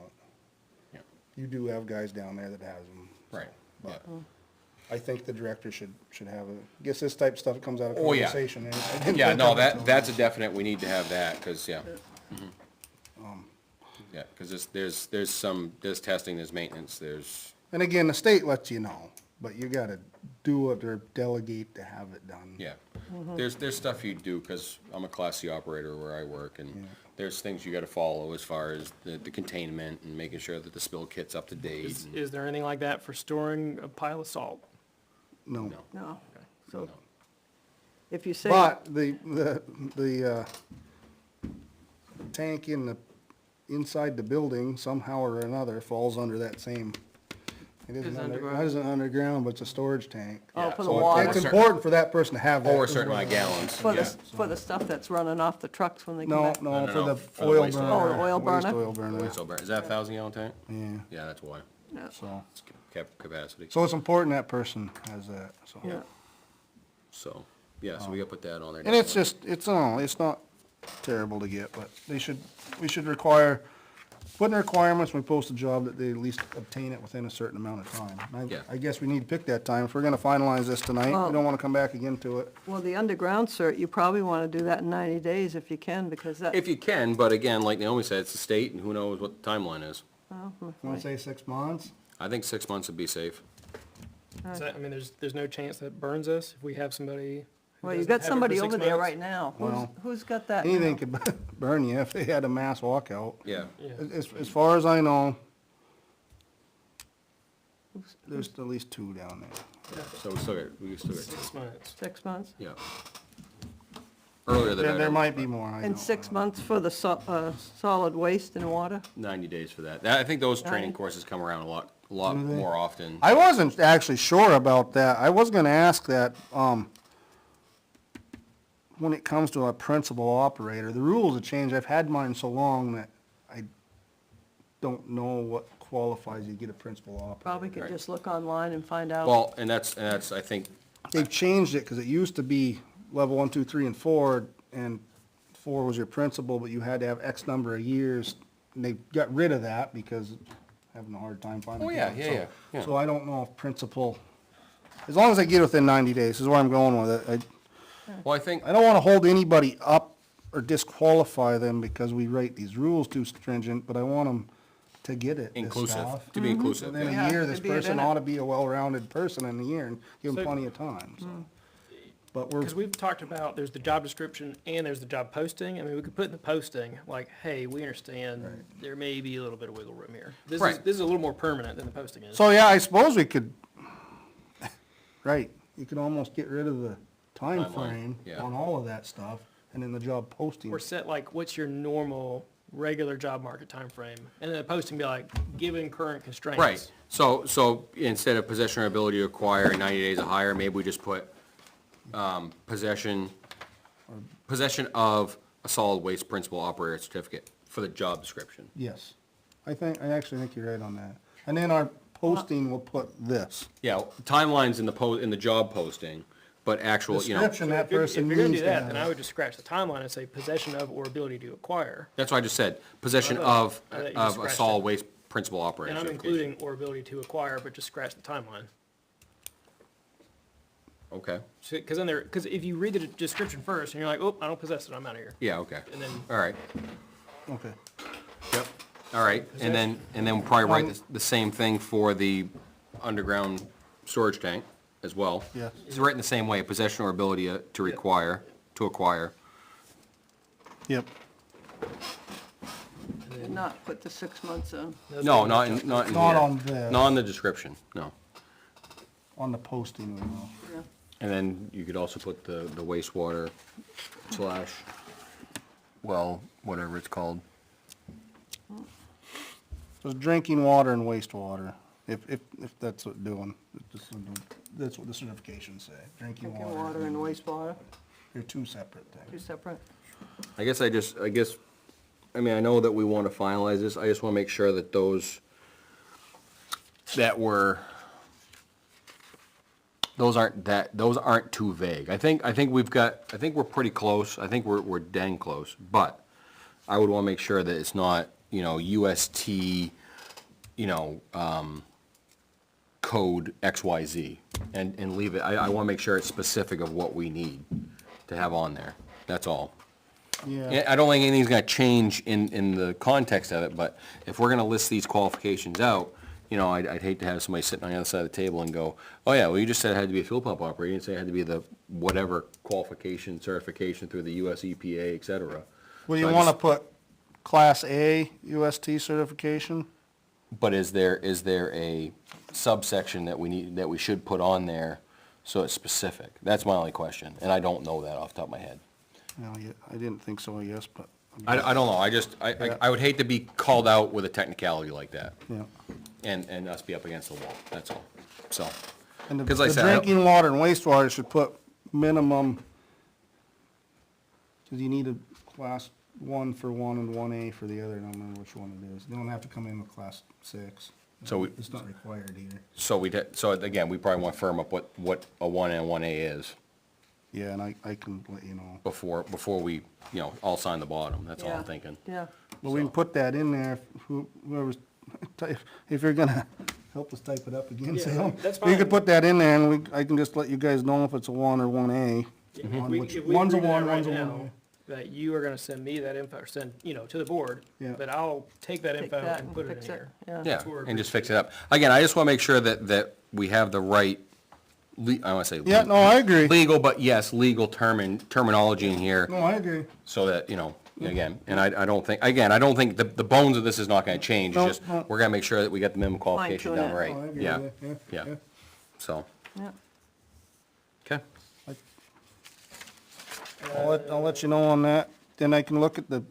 yeah, You do have guys down there that has them. so, right, yeah. But I think the director should have a, guess this type of stuff comes out of Oh, yeah. conversation. and I didn't Yeah, think no, of it till that's a now. definite, we need to have that, because, yeah. Yeah, because there's testing, there's maintenance, there's, And again, the state lets you know, but you gotta do it or delegate to have it done. yeah. There's stuff you do, because I'm a Class C operator where I work, and there's things you gotta follow as far as the containment and making sure that the spill kit's up to date. Is there anything like that for storing a pile of salt? No. No. no. So No. if you say, But the tank inside the building somehow or another falls under that same, it It's isn't underground. it isn't underground, but it's a storage tank. oh, for the so water, It's important for that person to have that. Over a certain amount of gallons, for yeah. for the stuff that's running off the trucks when they come No, back? no, No, for the for the oil waste burner. oil. Oh, the oil Waste burner? oil burner, So, is that a 1,000-gallon tank? yeah, Yeah, that's why, Yeah. so. it's capacity, So it's important that person has that, so. Yeah. so, yeah, so we gotta put that on there. And it's definitely. just, it's not terrible to get, but we should require, put in requirements when we post a job that they at least obtain it within a certain amount of time. And Yeah. I guess we need to pick that time. If we're gonna finalize this tonight, Well- we don't wanna come back again to it. Well, the underground cert, you probably want to do that in 90 days if you can, because that, If you can, but again, like Naomi said, it's the state, and who knows what the timeline is. well, Wanna say 6 months? I think 6 months would be safe. Is that, I mean, there's no chance that burns us if we have somebody who well, you doesn't got have it for somebody 6 over there months? right now. Well, Who's got that now? Anything could burn you if they had a mass walkout. Yeah, Yeah. As far as I know, there's at least 2 down there. so we still got, 6 months. 6 months? yeah. Earlier than There might be more, I And don't 6 know. months for the solid waste and water? 90 days for that. I think those training courses come around a lot Do they? more often. I wasn't actually sure about that. I was gonna ask that, when it comes to a principal operator, the rules have changed. I've had mine so long that I don't know what qualifies you to get a principal operator. Probably could Right. just look online and find out. Well, and that's, I think, They've changed it, cause it used to be level 1, 2, 3, and 4, and 4 was your principal, but you had to have X number of years. And they got rid of that because having a hard time finding. Oh, yeah, people. yeah, So- yeah, yeah. So I don't know if principal, as long as I get within 90 days, is where I'm going with it. well, I think, I don't wanna hold anybody up or disqualify them because we write these rules too stringent, but I want them to get it, this inclusive, stuff. to be inclusive. Within yeah. a Yeah, year, to this be it person in it. ought to be a well-rounded person in a year and give them So- plenty of time, so. But we're, Because we've talked about, there's the job description and there's the job posting. I mean, we could put in the posting, like, hey, we understand there may be a little bit of wiggle room here. Right. This is a little more permanent than the posting is. so yeah, I suppose we could, right, you could almost get rid of the time Timeline, frame yeah. on all of that stuff and then the job posting. Or set like, what's your normal, regular job market time frame, and then the posting be like, given current constraints. Right, so instead of possession or ability to acquire in 90 days or higher, maybe we just put, possession of a solid waste principal operator certificate for the job description. Yes, I actually think you're right on that. And then our posting will put this. Yeah, timelines in the job posting, but actual, you know, Description that If you're person gonna needs do to that, then I have. would just scratch the timeline and say possession of or ability to acquire. that's what I just said, possession I of thought you just a scratched solid it. waste principal operator And I'm certification. including or ability to acquire, but just scratch the timeline. Okay, Because then because if you read the description first and you're like, oh, I don't possess it, I'm out of here. yeah, okay, And then, all right, Okay. yep, all right, and then we'll probably write the same thing for the underground storage tank as well. Yes. It's written the same way, possession or ability to acquire. Yep. And not put the 6 months in. No, not in Not here. on this. Not on the description, no. On the posting, we will. Yeah. And then you could also put the wastewater slash, well, whatever it's called. So drinking water and wastewater, if that's what doing, that's what the certifications say, drinking Drinking water. water and wastewater, They're two separate two things. separate. I guess, I mean, I know that we want to finalize this, I just want to make sure that those aren't too vague. I think we're pretty close, I think we're dang close, but I would want to make sure that it's not, UST, code XYZ, and leave it, I want to make sure it's specific of what we need to have on there, that's all. Yeah, I don't think anything's gonna change in the context of it, but if we're gonna list these qualifications out, I'd hate to have somebody sitting on the other side of the table and go, oh yeah, well, you just said it had to be a fuel pump operator, you didn't say it had to be the whatever qualification, certification through the US EPA, et cetera. well, you So I wanna just- put Class A UST certification? But is there a subsection that we should put on there so it's specific? That's my only question, and I don't know that off the top of my head. No, yeah, I didn't think so, yes, but, I don't know, Yeah. I would hate to be called out with a technicality like that, yeah. and us be up against the wall, that's all, so. And the 'Cause like I the said, I don't- drinking water and wastewater should put minimum, cause you need a class 1 for one and 1A for the other, I don't remember which one it is. You don't have to come in with class 6. So we- It's not required either. So again, we probably want to firm up what a 1 and 1A is Yeah, and I can let you know. before we, all sign the bottom, that's all Yeah. I'm thinking. Yeah, But we can put that in there, whoever's, if you're gonna help us type it up again, Yeah, Sam. that's You fine. could put that in there and I can just let you guys know if it's a 1 or 1A. If on we- which- if we One's a agree to that 1, right one's a now, 1A. That you are gonna send me that info, or send, to the board. Yeah. But I'll take that take info that and and put it in fix it, here. yeah. Yeah, That's what we're and just fix it up. Again, I just want to make sure that we have the right, I want to say. Yeah, no, I agree. Legal, but yes, legal terminology in here, No, I agree. so that, again, and I don't think, the bones of this is not going to change. No, It's just, no. we're going to make sure that we get the minimum qualification Fine-tune down it. right. No, I agree Yeah, with you. yeah, so, Yeah. okay. I'll let you know on that, then I can look at the,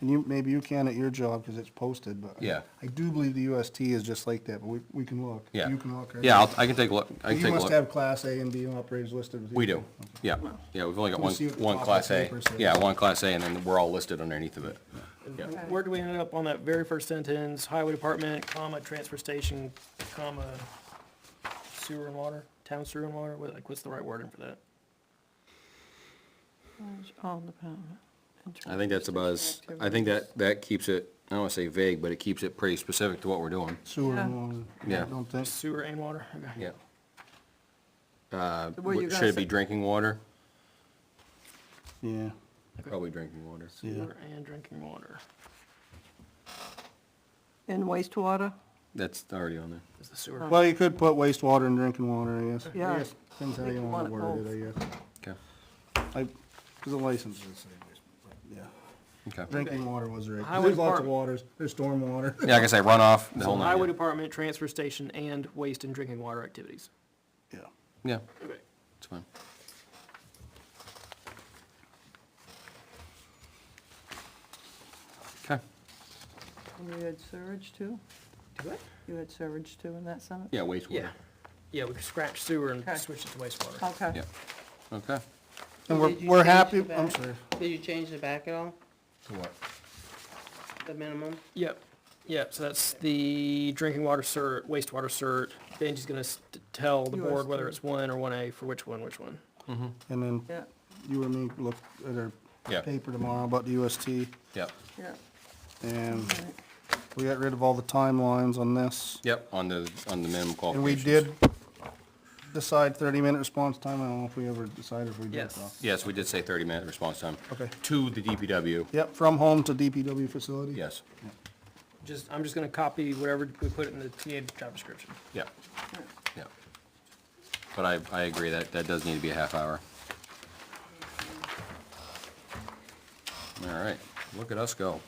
and maybe you can at your job, cause it's posted, but. Yeah. I do believe the UST is just like that, but we can look. Yeah. You can look, right? Yeah, I can take a look, You must have Class A and B operators listed with you. We do, yeah, we've only got We'll see what the one top of Class the A. paper says. Yeah, one Class A, and then we're all listed underneath of it. Yeah. Where do we end up on that very first sentence? Highway department, comma, transfer station, comma, sewer and water, town sewer and water? What's the right wording for that? All department. I think that's about I think that keeps it, I don't wanna say vague, but it keeps it pretty specific to what we're doing. Sewer Yeah. and water. Yeah. Don't think. Sewer and water? Okay. Yeah. So what you Should gonna it be say? drinking water? Yeah. Probably drinking water. Yeah. Sewer and drinking water. And wastewater? That's already on there. Is the sewer? Well, you could put wastewater and drinking water, I guess. Yeah. I guess depends how Make you it wanna one word of it, I guess. Okay, Cause the license is the same, but yeah. okay. Drinking water was right, 'cause Highway there's lots of department. waters, there's storm water. Yeah, like I say, runoff, the whole Highway nine. department, transfer station, and waste and drinking water activities. Yeah. Yeah, Okay. it's fine. Okay, And you had sewage too? Do what? You had sewage too in that sentence? yeah, wastewater. Yeah. Yeah, we could scratch sewer and Okay. switch it to wastewater. Okay. Yeah, okay. And Did you we're change happy, the I'm back? sorry. Did you change the back at all, To what? the minimum? Yep, yep, so that's the drinking water cert, wastewater cert. Benji's gonna tell the board whether it's 1 or 1A for which one. And then Yeah, you and me look at our Yeah, paper tomorrow about the UST, yeah, yeah. and Right. we got rid of all the timelines on this. yep, on the minimum And qualifications. we did decide 30-minute response time, I don't know if we ever decided if we did. Yes. though. Yes, we did say 30-minute response time. Okay. To the DPW, Yep, from home to DPW facility? yes, I'm just gonna copy whatever we put in the TA job description. yeah, yeah. But I agree that does need to be a half hour. All right, look at us go.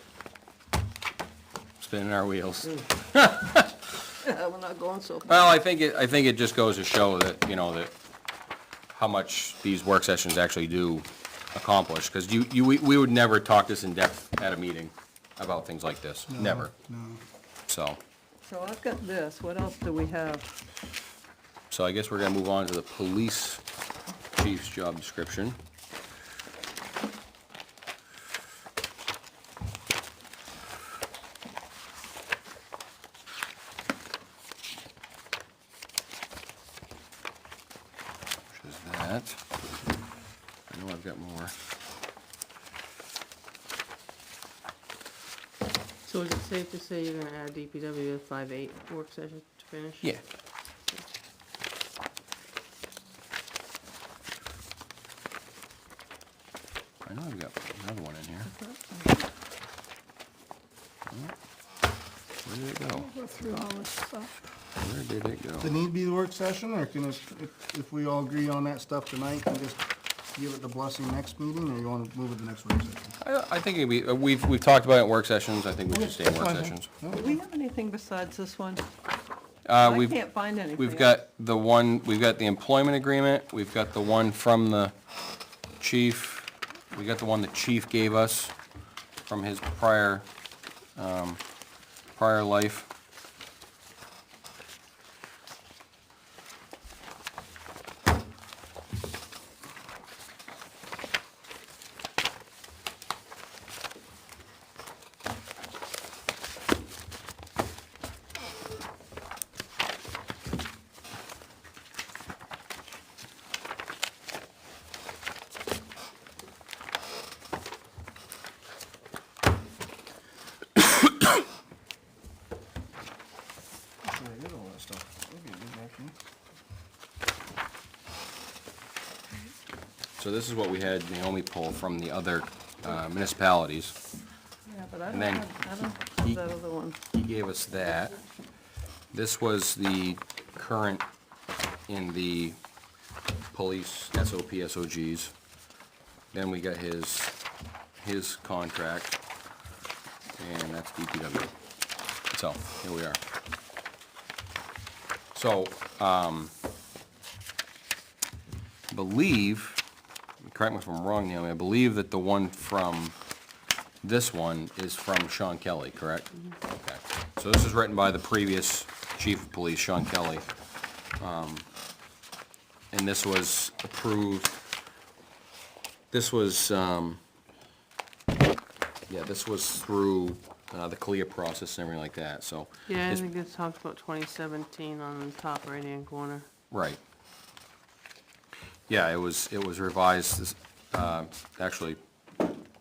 Spinning our wheels. Yeah, we're not going so far. Well, I think it just goes to show that, that how much these work sessions actually do accomplish, because we would never talk this in depth at a meeting about things like this, never. No. So So I've got this, what else do we have? I guess we're gonna move on to the police chief's job description. Which is that. I know I've got more. So is it safe to say you're gonna add DPW to 5/8 work session to finish? Yeah. I know I've got another one in here. Where did it go? Go through all this stuff. Where did it Does go? it need to be the work session, or can it, if we all agree on that stuff tonight, can just give it the blessing next meeting, or you wanna move it to the next work session? I think it'd be, we've talked about it in work sessions, I think we should stay in work sessions. Do we have anything besides this one? Uh, I we've, can't find anything. we've got the one, we've got the employment agreement, we've got the one from the chief, we got the one the chief gave us from his prior life. Sure, I get all that stuff. That'd be a good motion. So this is what we had Naomi pull from the other municipalities. Yeah, but I and don't then have, I don't he- have that other one. He gave us that. This was the current in the police SOP, SOGs. Then we got his contract, and that's DPW. So, here we are. So, believe, correct me if I'm wrong, Naomi, I believe that the one from, this one is from Sean Kelly, correct? Okay. So this is written by the previous chief of police, Sean Kelly. And this was approved, this was, yeah, this was through the CLIA process and everything like that, so. Yeah, I it's- think it talks about 2017 on the top right-hand corner. Right. Yeah, it was revised, actually,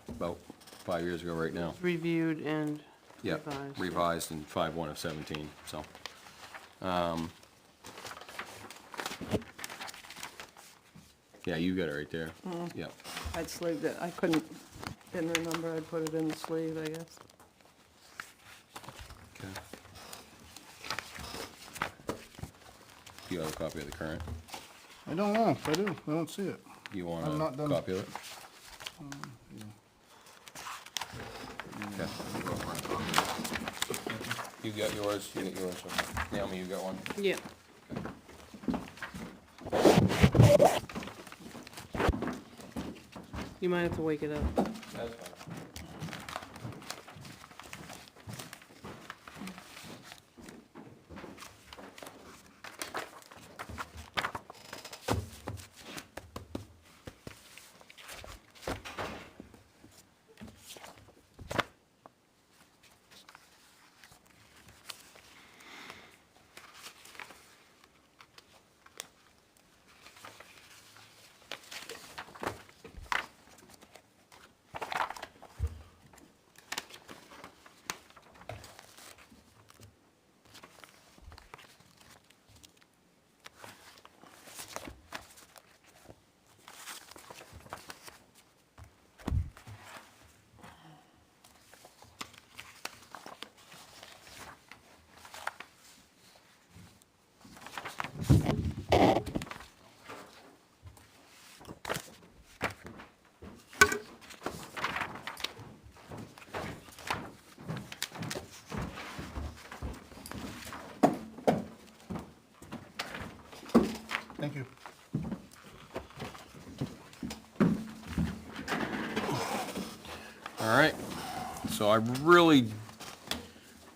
about 5 years ago right now. Reviewed and Yeah, revised. revised in 5/1 of 17, so. Yeah, you got it right there. Yeah, I'd slaved it, I didn't remember, I'd put it in the sleeve, I guess. okay. Do you have a copy of the current? I don't know, if I do, I don't see it. You want I'm a not done. copy of it? Okay. go for it. You got yours, you got yours. Okay. Naomi, you got one? Yeah. You might have to wake it up. That's fine. Thank you. All right, so I really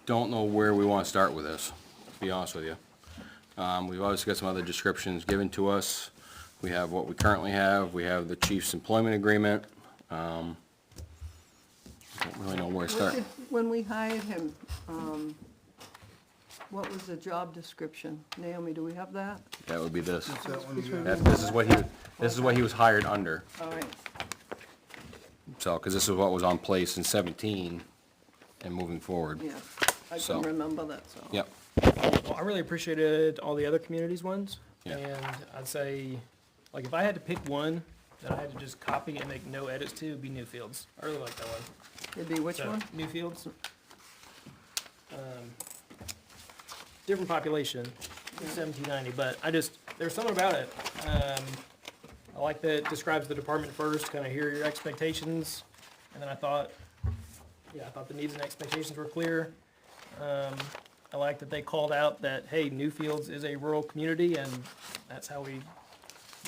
don't know where we want to start with this, to be honest with you. We've obviously got some other descriptions given to us. We have what we currently have, we have the chief's employment agreement. Don't really know where to start. When we hired him, what was the job description? Naomi, do we have that? That would be this. Is that one you got? This is what he was hired under, All right, so, because this is what was on place in 17 and moving forward. yeah, I So- can remember that, so. Yep, Well, I really appreciated all the other communities ones. Yeah. And I'd say, like, if I had to pick one that I had to just copy and make no edits to, it'd be Newfields. I really like that one. It'd be which So, one? Newfields. Different population, 1790, but there's something about it. I like that it describes the department first, kind of hear your expectations, and then I thought the needs and expectations were clear. I like that they called out that, hey, Newfields is a rural community, and that's how we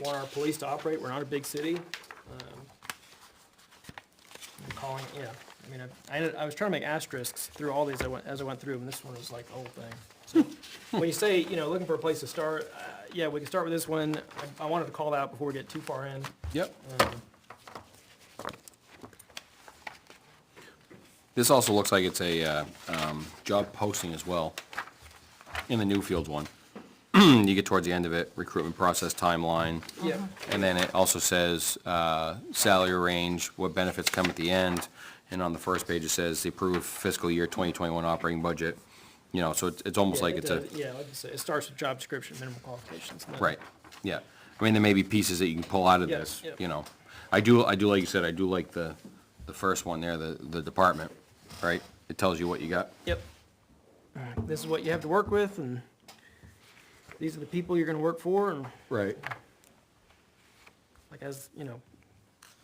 want our police to operate. We're not a big city. I'm calling, yeah, I mean, I was trying to make asterisks through all these as I went through, and this one was like the whole thing. So, when you say, looking for a place to start, yeah, we can start with this one. I wanted to call it out before we get too far in. yep. Um, This also looks like it's a job posting as well, in the Newfields one. You get towards the end of it, recruitment process timeline, Yeah, and then it also says salary range, what benefits come at the end, and on the first page it says the approved fiscal year 2021 operating budget. So it's almost like it's a, yeah, like you said, it starts with job description, minimum qualifications. and then- right, yeah. I mean, there may be pieces that you can pull out of Yeah, this, yeah. I do, like you said, I do like the first one there, the department, right? It tells you what you got. Yep. This is what you have to work with, and these are the people you're gonna work for, and Right. like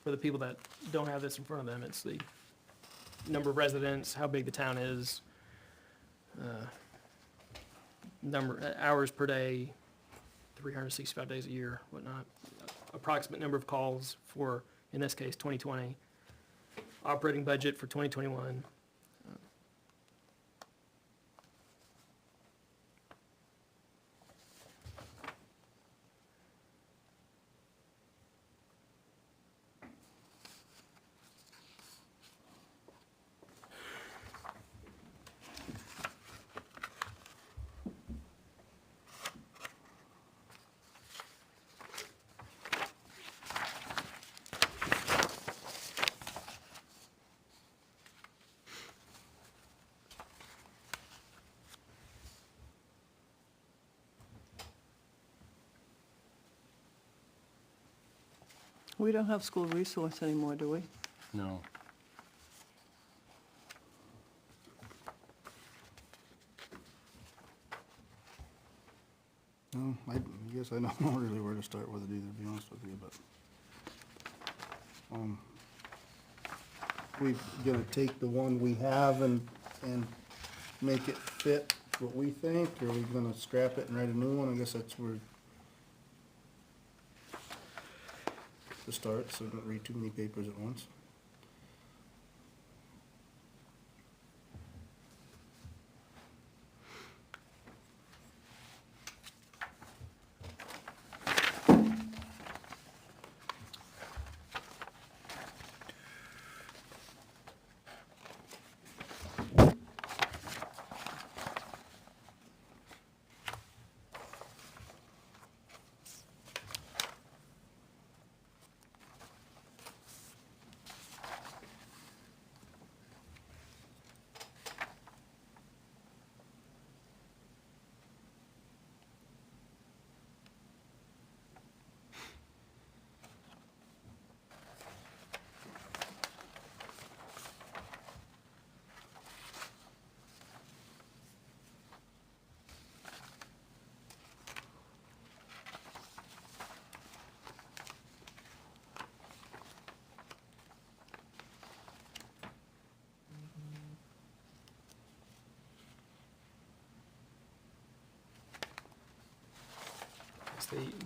for the people that don't have this in front of them, it's the number of residents, how big the town is, hours per day, 365 days a year, whatnot, approximate number of calls for, in this case, 2020, operating budget for 2021. We don't have school resource anymore, do we? No. No, I guess I don't know really where to start with it either, to be honest with you, but, we're gonna take the one we have and make it fit what we think, or are we gonna scrap it and write a new one? I guess that's where to start, so don't read too many papers at once.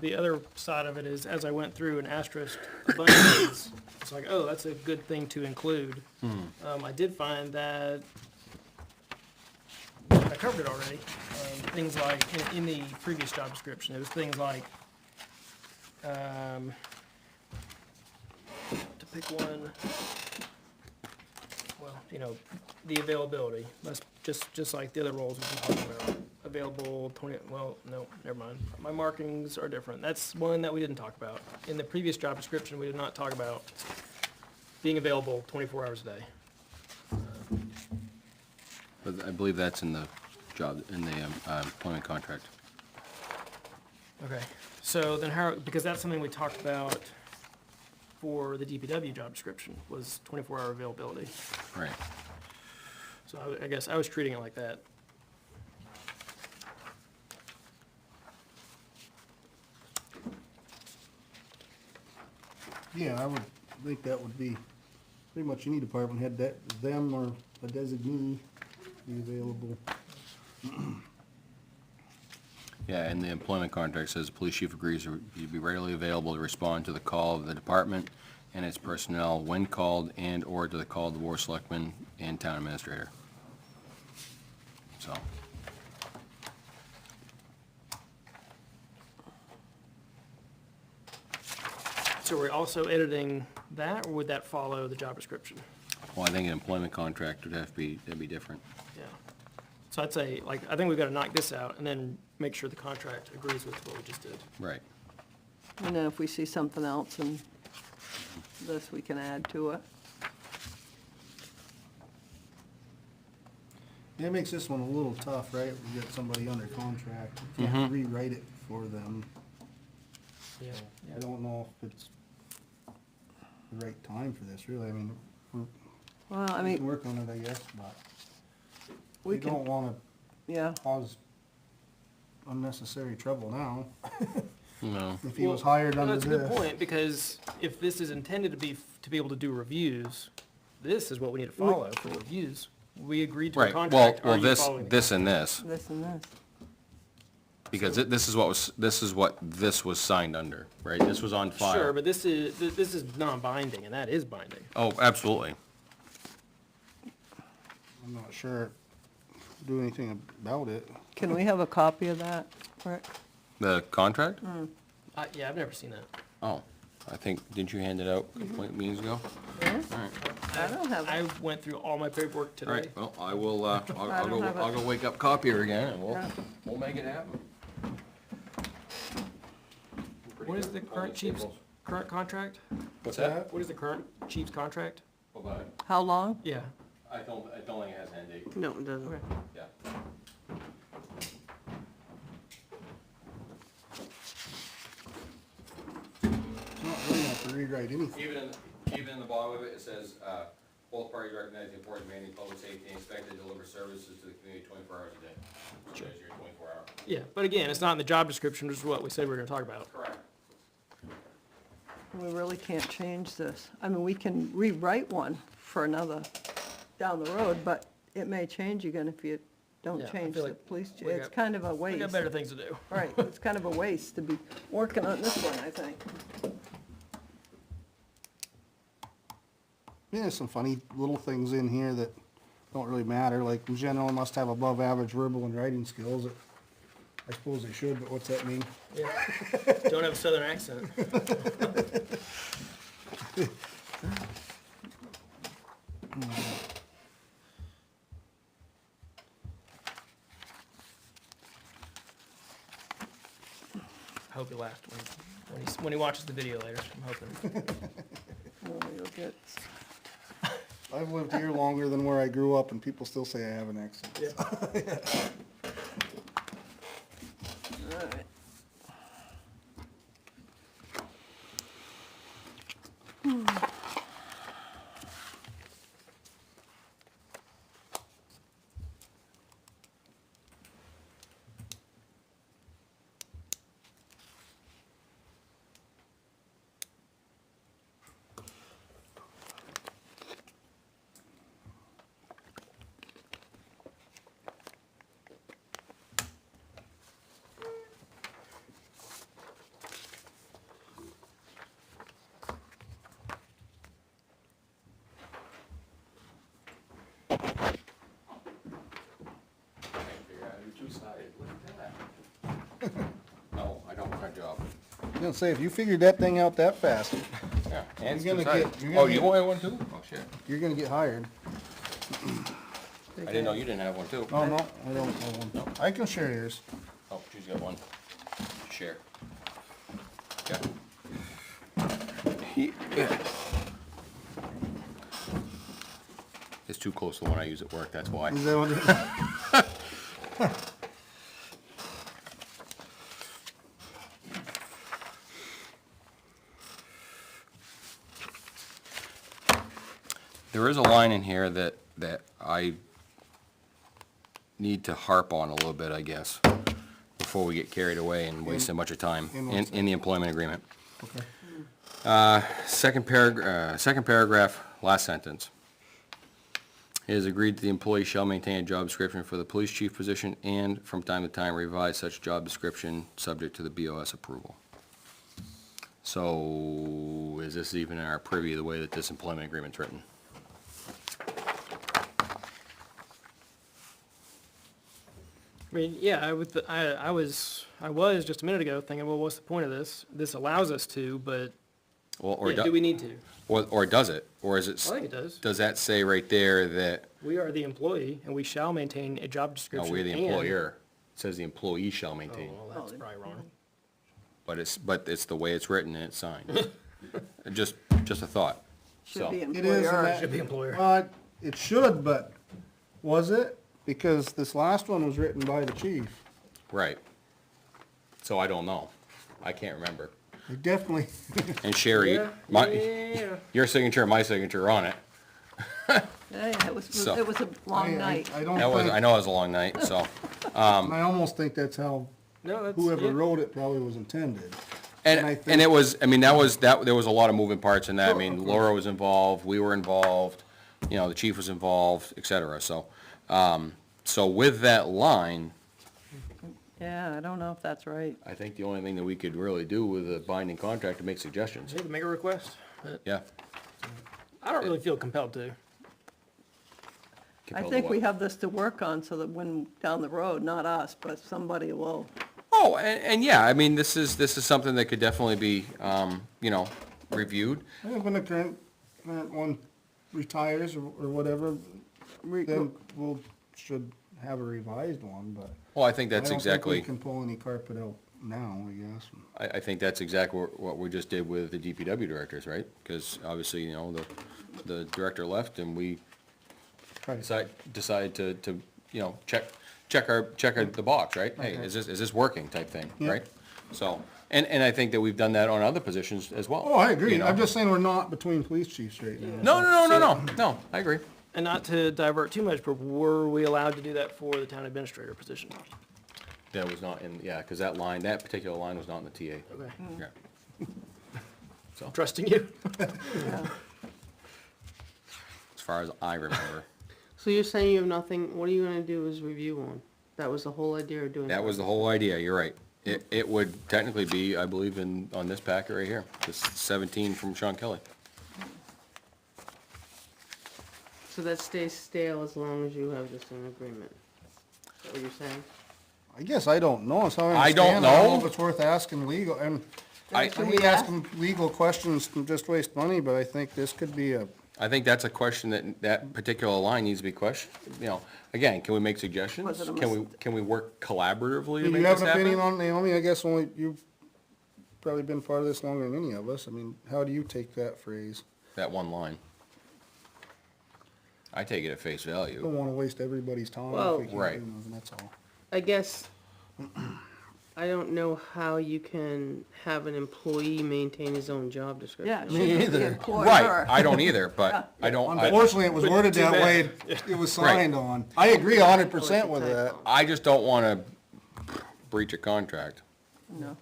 The other side of it is, as I went through and asterisked a bunch of these, it's like, oh, that's a good thing to include. I did find that I covered it already. Things like, in the previous job description, it was things like, to pick one, well, you know, the availability, that's just like the other roles we've been talking about. Available 20, well, no, never mind. My markings are different. That's one that we didn't talk about. In the previous job description, we did not talk about being available 24 hours a day. But I believe that's in the job, in the employment contract. Okay, so then how, because that's something we talked about for the DPW job description, was 24-hour availability. Right. So I guess I was treating it like that. Yeah, I would think that would be pretty much any department head, that, them or a designee be available. Yeah, and the employment contract says the police chief agrees to be readily available to respond to the call of the department and its personnel when called and/or to the call of the board of selectmen and town administrator. So, So we're also editing that, or would that follow the job description? well, I think an employment contract would have to be, that'd be different. Yeah. So I'd say, like, I think we've got to knock this out and then make sure the contract agrees with what we just did. Right. And then if we see something else in this, we can add to it. Yeah, it makes this one a little tough, right? We get somebody under contract, you can't rewrite it for them. Yeah. I don't know if it's the right time for this, really. I mean, Well, I we can mean, work on it, I guess, but we we don't can, wanna yeah, cause unnecessary trouble now. No. If he was hired Well, under that's a good this. point, because if this is intended to be able to do reviews, this is what we need to follow for reviews. We agreed to a Right, well, contract, are well, you this, following the this and this, this and this. because this is what this was signed under, right? This was on file. Sure, but this is non-binding, and that is binding. Oh, absolutely. I'm not sure do anything about it. Can we have a copy of that, Rick? The contract? Yeah, I've never seen that. Oh, I think, didn't you hand it out a couple meetings ago? Yeah? All right. I don't have I it. went through all my paperwork All right, today. well, I will, I'll don't have it. I'll go wake up copier again, and Yeah. we'll make it happen. What is the current chief's current contract? What's that? What is the current chief's contract? What about it? How long? Yeah. I don't think it has an end date. No, it doesn't. Okay. Yeah. It's not really enough to rewrite anything. Even in the bottom of it, it says, both parties recognize the importance of maintaining public safety and expect to deliver services to the community 24 hours a day. So there's your 24 hour. Yeah, but again, it's not in the job description, which is what we said we were gonna talk about. Correct. We really can't change this. I mean, we can rewrite one for another down the road, but it may change again if you don't Yeah, I change feel the like police. we It's got- kind of a We got waste. better things to do. Right, it's kind of a waste to be working on this one, I think. Yeah, there's some funny little things in here that don't really matter, like in general, must have above average verbal and writing skills. I suppose they should, but what's that mean? Yeah. Don't have a southern accent. I hope he laughed when he watches the video later. I'm hoping. Oh, you'll get, I've lived here longer than where I grew up and people still say I have an accent. Yeah. all right. No, I don't want a job. I was gonna say, if you figured that thing out that fast, Yeah, and You're gonna two-sided. get- you're gonna Oh, you get- want one too? Oh, shit. you're gonna get hired. I didn't know you didn't have one too. Oh, no, I don't have one. I can share yours. Oh, she's got one. Share. Yeah. It's too close to the one I use at work, that's why. Is that what it- There is a line in here that I need to harp on a little bit, I guess, before we get carried away and waste so much of time in what in the employment agreement. Okay. Second paragraph, last sentence. It is agreed that the employee shall maintain a job description for the police chief position and from time to time revise such job description, subject to the BOS approval. So, is this even in our privy, the way that this employment agreement's written? I mean, yeah, I was just a minute ago thinking, well, what's the point of this? This allows us to, but Well, or, yeah, do we need to? or does it? Or is it, I think it does. does that say right there that, We are the employee, and we shall maintain a job no, description. we're the and- employer? It says the employee shall Oh, maintain, well, that's probably wrong. but it's the way it's written and it's signed. Just a thought, Should so. be It is, and employer. that- Should be employer. It should, but was it? Because this last one was written by the chief. Right. So I don't know. I can't remember. It definitely, And Sherry, Yeah. your signature and my signature are on it. Yeah, it was So- a long I night. don't That was, think, I know it was a long night, so. I almost think that's how No, that's, whoever yeah. wrote it probably was intended. And I And think- it was, I mean, there was a lot of moving parts in that. I mean, Laura was involved, we were involved, you know, the chief was involved, et cetera. So, so with that line, Yeah, I don't know if that's right. I think the only thing that we could really do with a binding contract to make suggestions. You can make a request, but Yeah. I don't really feel compelled to. I Compelled to think we what? have this to work on so that when, down the road, not us, but somebody will, Oh, and yeah, I mean, this is something that could definitely be, you know, reviewed. I think when the current one retires or whatever, then should have a revised one, but. Well, I think I that's don't think exactly, we can pull any carpet out now, I guess. I think that's exactly what we just did with the DPW directors, right? Because obviously, you know, the director left and we Right. decided to, you know, check the box, right? Hey, Okay. is this working type thing, Yeah. right? So, and I think that we've done that on other positions as well. Oh, I agree. you know? I'm just saying we're not between police chiefs right now. No, I agree. And not to divert too much, but were we allowed to do that for the town administrator position? That was not in, yeah, because that particular line was not in the TA. Okay. Yeah. So, Trusting you. yeah. as far as I remember, So you're saying you have nothing, what are you gonna do is review one? That was the whole idea of doing that? that was the whole idea, you're right. It would technically be, I believe, on this packet right here, this 17 from Sean Kelly. So that stays stale as long as you have this in agreement? Is that what you're saying? I guess I don't know. That's how I don't understand it. I don't know know. if it's worth asking legal, and I hate asking legal questions and just waste money, but I think this could be think that's a question that particular line needs to be questioned, you know, again, can we make suggestions? Was it a Can we work collaboratively to do make you have this an opinion happen? on, Naomi? I guess only, you've probably been part of this longer than any of us. I mean, how do you take that phrase? That one line. I take it at face value. Don't wanna waste everybody's time Well- if we can't Right. do nothing, that's all. I guess, I don't know how you can have an employee maintain his own job description. Yeah, it should be the employer. Right, I don't either, but I don't, Unfortunately, it was worded too that bad. way, it was signed on. I agree 100% with Like a that. typo. I just don't wanna breach a contract, No.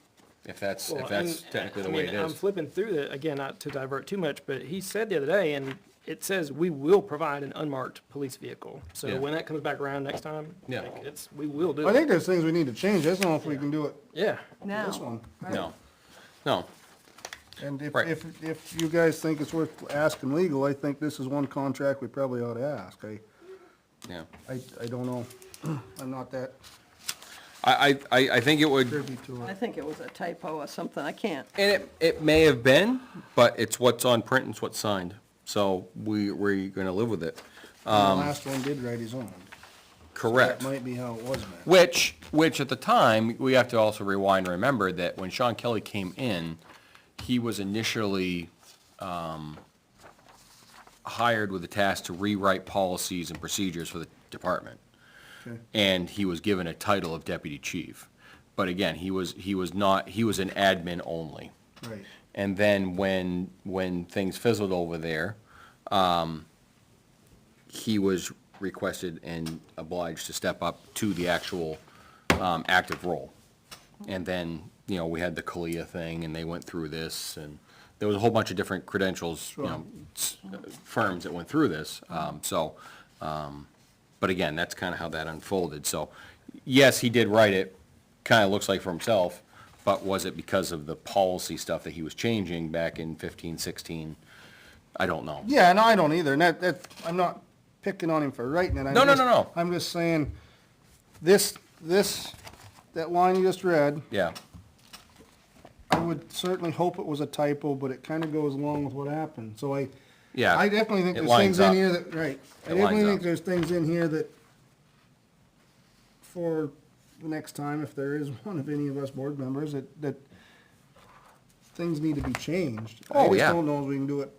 if that's Well, technically the I way mean, it I'm is. flipping through it, again, not to divert too much, but he said the other day, and it says we will provide an unmarked police vehicle. So Yeah. when that comes back around next time, Yeah. like, we will do I it. think there's things we need to change. I just don't know if we can do it Yeah. Now. this one. No, And Right. if you guys think it's worth asking legal, I think this is one contract we probably ought to ask. Yeah. I don't know. I'm not that I think it would, privy to I it. think it was a typo or something, I can't. and it may have been, but it's what's on print and it's what's signed. So we're gonna live with it. The last one did write his own. Correct. That might be how it was back. Which at the time, we have to also rewind and remember that when Sean Kelly came in, he was initially, hired with the task to rewrite policies and procedures for the department. Okay. And he was given a title of deputy chief. But again, he was not, he was an admin only. Right. And then when things fizzled over there, he was requested and obliged to step up to the actual, active role. And then, we had the Kalia thing, and they went through this, and there was a whole bunch of different credentials, firms that went through this, but again, that's kinda how that unfolded, so, yes, he did write it, kinda looks like for himself, but was it because of the policy stuff that he was changing back in 15, 16? I don't know. Yeah, no, I don't either, and that, I'm not picking on him for writing it. No. I'm just saying, that line you just read, Yeah, I would certainly hope it was a typo, but it kinda goes along with what happened, so yeah. I definitely think It there's lines things in up. here that, right, I It definitely lines think up. there's things in here that, for the next time, if there is one of any of us board members, that things need to be changed. Oh, I yeah. just don't know if we can do it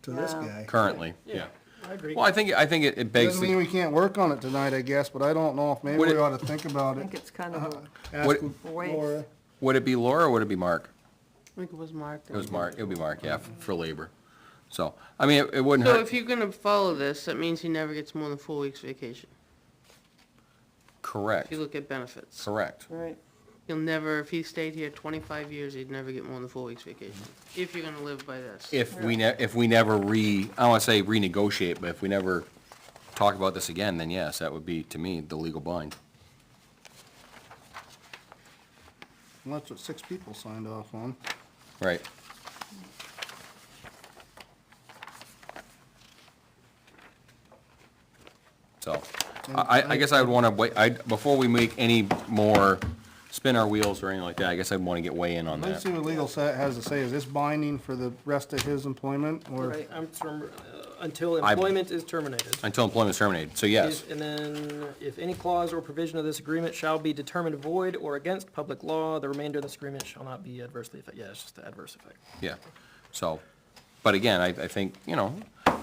to this Yeah. guy. Currently, yeah. I agree. Well, I think it begs Doesn't mean the, we can't work on it tonight, I guess, but I don't know if maybe Would we it- ought to think about I it. think it's kind of a, Would- Ask Waste. Laura. would it be Laura or would it be Mark? I think it was Mark. It was Mark, it would be Mark, yeah, for labor. So, I mean, it wouldn't So hurt. if you're gonna follow this, that means he never gets more than 4 weeks vacation. Correct, If you look at benefits. correct. right, He'll never, if he stayed here 25 years, he'd never get more than 4 weeks vacation, if you're gonna live by this. If we never I don't wanna say renegotiate, but if we never talk about this again, then yes, that would be, to me, the legal bind. Well, that's what 6 people signed off on. Right. So, I guess I would wanna wait, before we make any more, spin our wheels or anything like that, I guess I'd wanna get way in on Let's see that. what legal has to say. Is this binding for the rest of his employment, or? Right, until employment is terminated. Until employment's terminated, so yes, And then, if any clause or provision of this agreement shall be determined void or against public law, the remainder of this agreement shall not be adversely affected. Yeah, it's just the adverse effect. yeah. So, but again, I think,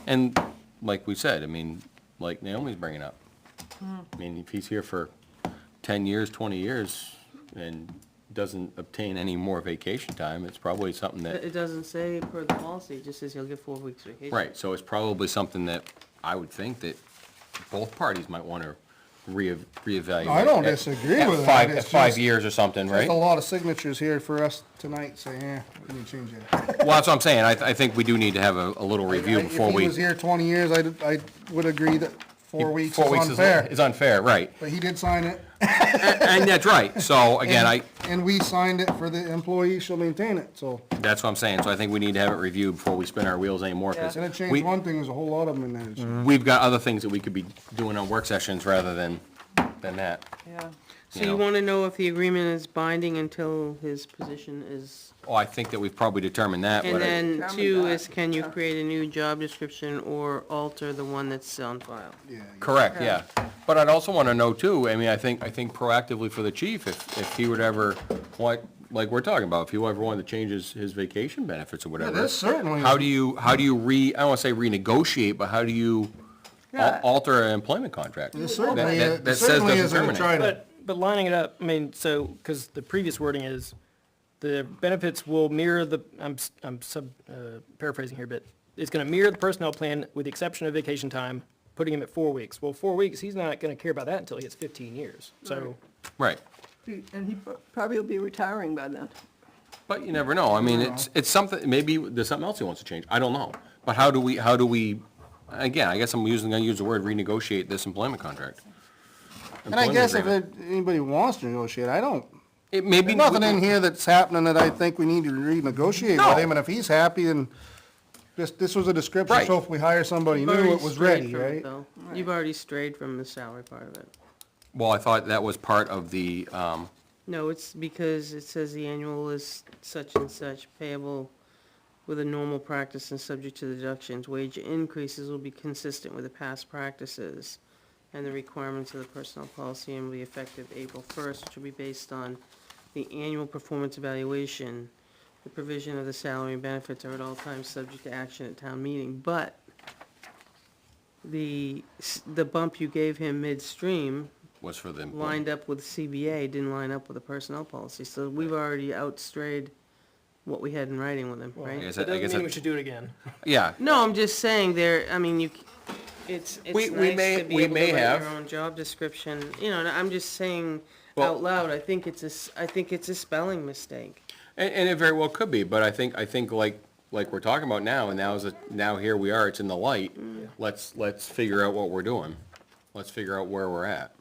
and like we said, I mean, like Naomi's bringing up. I mean, if he's here for 10 years, 20 years, and doesn't obtain any more vacation time, it's probably something that, It doesn't say per the policy, it just says he'll get 4 weeks vacation. right, so it's probably something that I would think that both parties might want to reevaluate. I don't at- disagree at with that, five- it's At 5 just- years or something, Just right? a lot of signatures here for us tonight saying, we need to change that. Well, that's what I'm saying, I think we do need to have a little review before If we. he was here 20 years, I would agree that 4 weeks 4 weeks is unfair. Is unfair, right. But he did sign it. And that's right, so again, And we signed it for the employee shall maintain it, so. that's what I'm saying, so I think we need to have it reviewed before we spin our wheels anymore, It's gonna because change one thing, there's a whole lot of them in there. Mm-hmm. we've got other things that we could be doing on work sessions rather than that. yeah. So You you know. wanna know if the agreement is binding until his position is, Oh, I think that we've probably determined that, and but then Determine 2 that. is can you create a new job description or alter the one that's on file? Yeah. correct, yeah. But I'd also wanna know too, I mean, I think proactively for the chief, if he would ever, like we're talking about, if he ever wanted to change his vacation benefits or whatever. this certainly How is- do you I don't wanna say renegotiate, but how do you Yeah. alter an employment contract? It certainly, That it says certainly doesn't is gonna terminate. try to, But lining it up, I mean, so, because the previous wording is, the benefits will mirror the, paraphrasing here, but it's gonna mirror the personnel plan with the exception of vacation time, putting him at 4 weeks. Well, 4 weeks, he's not gonna care about that until he hits 15 years, so. Right. And he probably will be retiring by then. But you never know. I mean, it's something, maybe there's something else he wants to change. I don't know. But how do we, again, I guess I'm gonna use the word renegotiate this employment contract. and I guess if Employment anybody wants to negotiate, I don't, It may be. there's nothing in here that's happening that I think we need to renegotiate No. with him, and if he's happy, then this was a description, Right. so if we hire somebody You've new, already it was strayed ready, from it, right? though. You've already strayed from the salary part of it. Well, I thought that was part of the, No, it's because it says the annual is such and such payable with a normal practice and subject to deductions. Wage increases will be consistent with the past practices and the requirements of the personnel policy and will be effective April 1st, which will be based on the annual performance evaluation. The provision of the salary and benefits are at all times subject to action at town meeting, but the bump you gave him midstream was for the. lined up with CBA, didn't line up with the personnel policy, so we've already outstrayed what we had in writing with him, Well, right? guess That I doesn't guess mean I- we should do it again. Yeah, No, I'm just saying there, I mean, it's We nice may- to be we able may to write have. your own job description, you know, and I'm just saying Well- out loud, I think it's a spelling mistake. and it very well could be, but I think like we're talking about now, and now here we are, it's in the light. Let's figure out what we're doing. Let's figure out where we're at.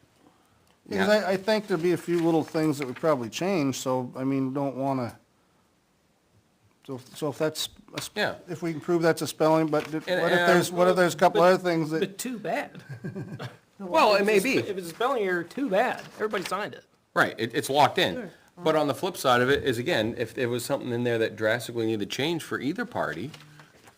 Because I think there'd be a few little things that would probably change, so, I mean, don't wanna, so if that's, Yeah. if we can prove that's a spelling, but what if and there's a couple other things that, But too bad. Well, it may be. If it's a spelling error, too bad. Everybody signed it. Right, it's locked in. Sure. But on the flip side of it is, again, if there was something in there that drastically needed change for either party,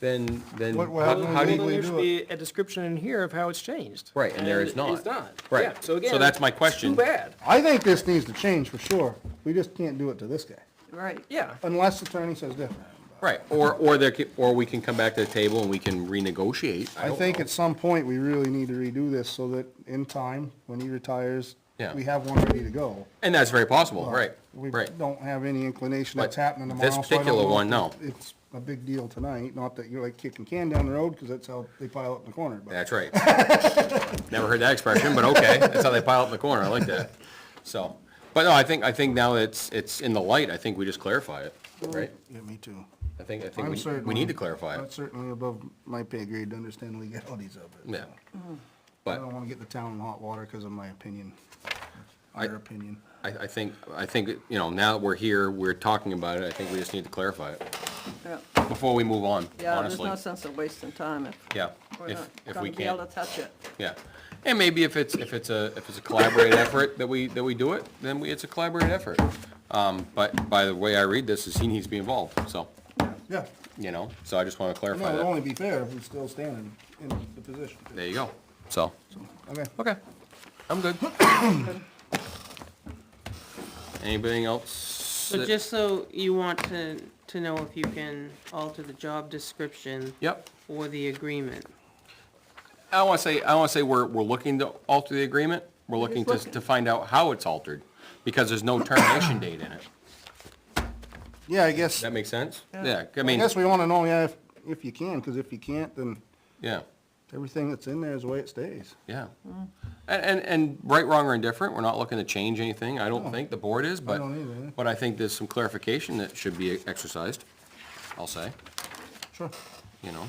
then What how happens how Well, do then you? there should be a description in here of how it's changed. Right, and there is not. It's not. Right. Yeah, so again. So that's my question. Too bad. I think this needs to change for sure. We just can't do it to this guy, Right. Yeah. unless the attorney says different. Right, or we can come back to the table and we can renegotiate. I don't think know. at some point, we really need to redo this so that in time, when he retires, Yeah. we have one ready to go. And that's very possible, right, We right. don't have any inclination But that's happening this tomorrow, so I don't particular know one, if no. It's a big deal tonight, not that you're like kicking can down the road, because that's how they pile up in the corner, but. That's right. Never heard that expression, but okay, that's how they pile up in the corner, I like that. So, but no, I think now that it's in the light, I think we just clarify it, right? Yeah, me too. I think I'm we certainly- need to clarify That's it, certainly above my pay grade to understand the legalities of it. yeah. so. I But don't wanna get the town in hot water because of my opinion, I- our opinion. I think, you know, now that we're here, we're talking about it, I think we just need to clarify it Yeah, before we move on, yeah, there's honestly. no sense of wasting time if Yeah, we're if not we gonna be able can't, to touch it. yeah. And maybe if it's a collaborative effort that we do it, then it's a collaborative effort. But by the way I read this, is he needs to be involved, so, Yeah, you know, so I just wanna no, clarify it'd that. only be fair if we still standing in the position. There you go, so, Okay. okay, I'm good. Anything else? So that- just so you want to know if you can alter the job description Yep. or the agreement. I wanna say we're looking to alter the agreement, we're looking to find out how it's altered, because there's no termination date in it. Yeah, I Does guess, that make sense? Yeah, I I mean, guess we wanna know, yeah, if you can, because if you can't, then yeah, everything that's in there is the way it stays. yeah. And right, wrong, or indifferent, we're not looking to change anything, I don't think the board is, but, don't either. but I think there's some clarification that should be exercised, I'll say, Sure. you know?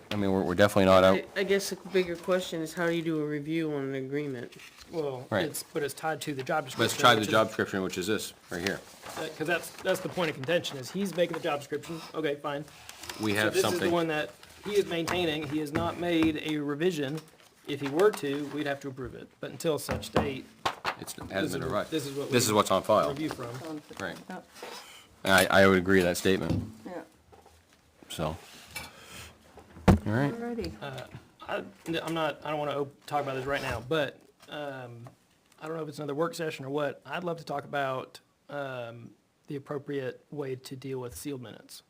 I mean, we're definitely not out, I guess the bigger question is how do you do a review on an agreement? Well, Right. but it's tied to the job description. let's try the which is- job description, which is this, right here. Because that's the point of contention, is he's making the job description, okay, fine. We So have this is the something, one that he is maintaining, he has not made a revision. If he were to, we'd have to approve it, but until such date, it hasn't been arrived. this is what This we is what's on file, review from. right. Yeah, And I would agree with that statement, yeah. so. All right, Alrighty. I don't want to talk about this right now, but I don't know if it's another work session or what. I'd love to talk about the appropriate way to deal with sealed minutes.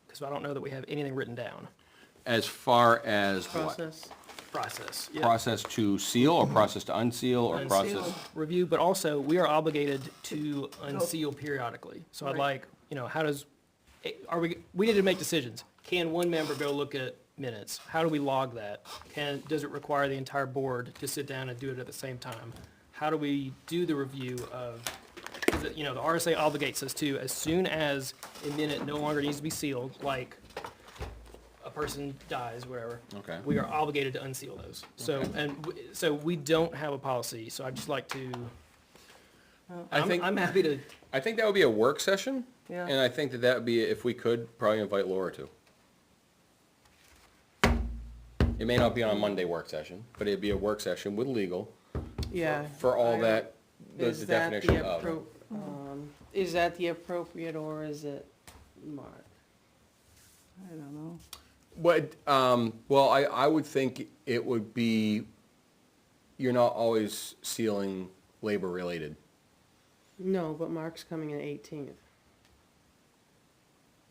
Because I don't know that we have anything written down. as far as what? Process? Yeah. Process to seal, or process to unseal, or process? Unseal, review, but also we are obligated to unseal periodically. So I'd Right. like, how does, we need to make decisions. Can one member go look at minutes? How do we log that? Does it require the entire board to sit down and do it at the same time? How do we do the review of, the RSA obligates us to, as soon as a minute no longer needs to be sealed, like a person dies, whatever. Okay. We are obligated to unseal those. So, so we don't have a policy, so I'd just like to, I think, I'm happy to I think that would be a work session. Yeah. And I think that would be, if we could, probably invite Laura too. It may not be on a Monday work session, but it'd be a work session with legal Yeah. for all I- that, the Is that definition the of. is that the appropriate or is it Mark? I don't know. But, well, I would think it would be, you're not always sealing labor related. No, but Mark's coming in 18th.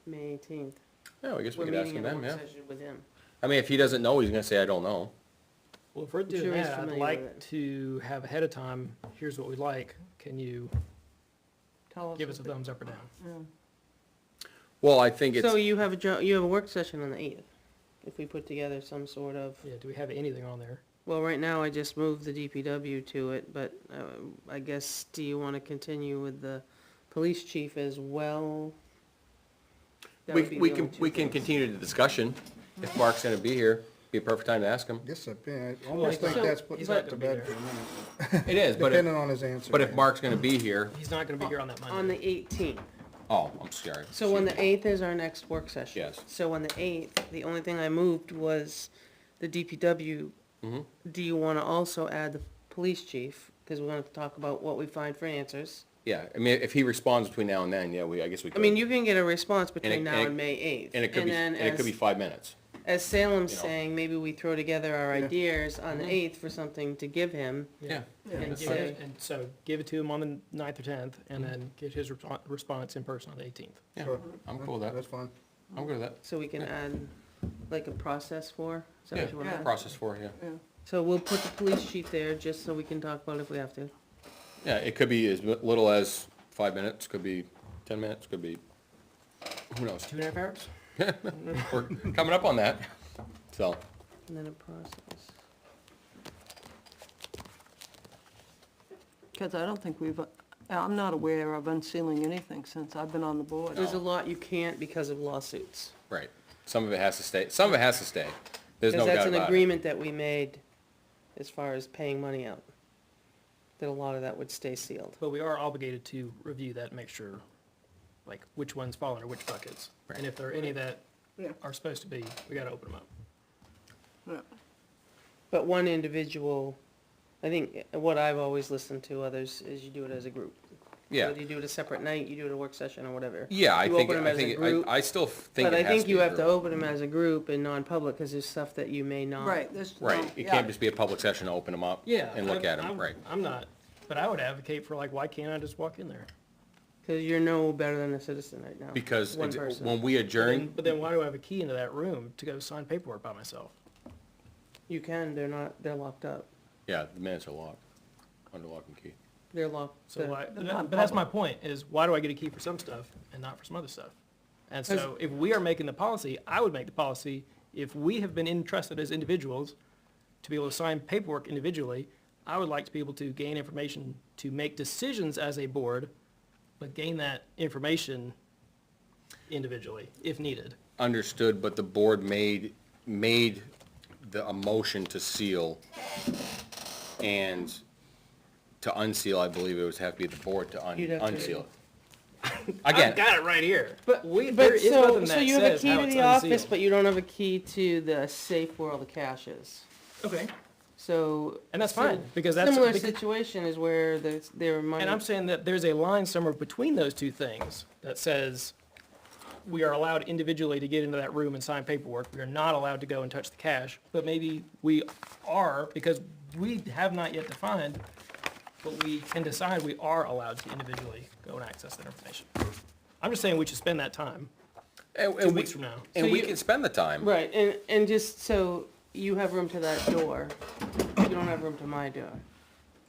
May 18th. Yeah, I guess we We're could ask meeting him in a then, work yeah. session with him. I mean, if he doesn't know, he's gonna say, I don't know. Well, if we're I'm doing sure he's that, I'd familiar like with it. to have ahead of time, here's what we'd like. Can you Tell us. give us a what thumbs up or down? the- yeah. Well, I think So it's, you have you have a work session on the 8th, if we put together some sort of, Yeah, do we have anything on there? well, right now I just moved the DPW to it, but I guess, do you want to continue with the police chief as well? That would be we the can, only two we can things. continue the discussion. If Mark's gonna be here, be a perfect time to ask him. Guess I almost think So- that's putting He's that not to gonna be bed for there. a minute, It is, depending on his answer. but if Mark's gonna be here, He's not gonna be here on that On Monday. the 18th. oh, I'm sorry. So on the 8th is our next work session. Yes. So on the 8th, the only thing I moved was the DPW. Mhm. Do you want to also add the police chief? Because we're going to talk about what we find for answers. Yeah, I mean, if he responds between now and then, yeah, I guess we I could. mean, you can get a response between it- now and it- and May 8th. And it could be, then and it could be 5 minutes. as Salem's you know. saying, maybe we throw together our Yeah. ideas on the 8th for something to give him. Yeah. And And say, and so give it to him on the 9th or 10th, and then get his response in person on the 18th. Yeah, Sure. I'm cool with that. That's fine. I'm good with that. so we can add like a process for? Is that what Yeah, you want to Yeah. add? process for, yeah. Yeah. So we'll put the police chief there just so we can talk about it if we have to. Yeah, it could be as little as 5 minutes, could be 10 minutes, could be, who knows? 2.5 hours? We're coming up on that, so. And then a process. Because I don't think I'm not aware of unsealing anything since I've been on the board. There's a lot you can't because of lawsuits. Right. Some of it has to stay, some of it has to stay. There's no Because doubt that's an about it. agreement that we made as far as paying money out. That a lot of that would stay sealed. But we are obligated to review that and make sure, like, which ones fall under which buckets. And if there are any that Yeah. are supposed to be, we gotta open them up. Yeah. But one individual, I think what I've always listened to others is you do it as a group. Yeah, Whether you do it a separate night, you do it a work session or whatever. yeah, I You think, open 'em as a group, I still think But it I has think to you be a have to group. open them as a group and non-public, because there's stuff that you may not. Right, there's. Right, no- it yeah. can't just be a public session to open them up Yeah. and look at I'm- them, right. I'm not, but I would advocate for, like, why can't I just walk in there? Because you're no better than a citizen right now. Because One it's- person. when we adjourn, But then why do I have a key into that room to go sign paperwork by myself? You can, they're locked up. yeah, the minutes are locked, under lock and key. They're locked. So why, They're but that's my non-public. point, is why do I get a key for some stuff and not for some other stuff? And so if we are making the policy, I would make the policy, if we have been entrusted as individuals to be able to sign paperwork individually, I would like to be able to gain information to make decisions as a board, but gain that information individually, if needed. Understood, but the board made a motion to seal, and to unseal, I believe it would have to be the board to You'd have to- unseal it. I've Again, got it right here. But, there but is so, nothing so that you have a says key how to it's the office, unsealed. but you don't have a key to the safe where all the cash is. Okay, So. and that's so- fine, because that's. Similar because- situation is where there money. And I'm saying that there's a line somewhere between those two things that says we are allowed individually to get into that room and sign paperwork. We are not allowed to go and touch the cash, but maybe we are, because we have not yet defined, but we can decide we are allowed to individually go and access that information. I'm just saying we should spend that time, and 2 we, weeks from now. and So we you- can spend the time. Right, and just so you have room to that door, you don't have room to my door.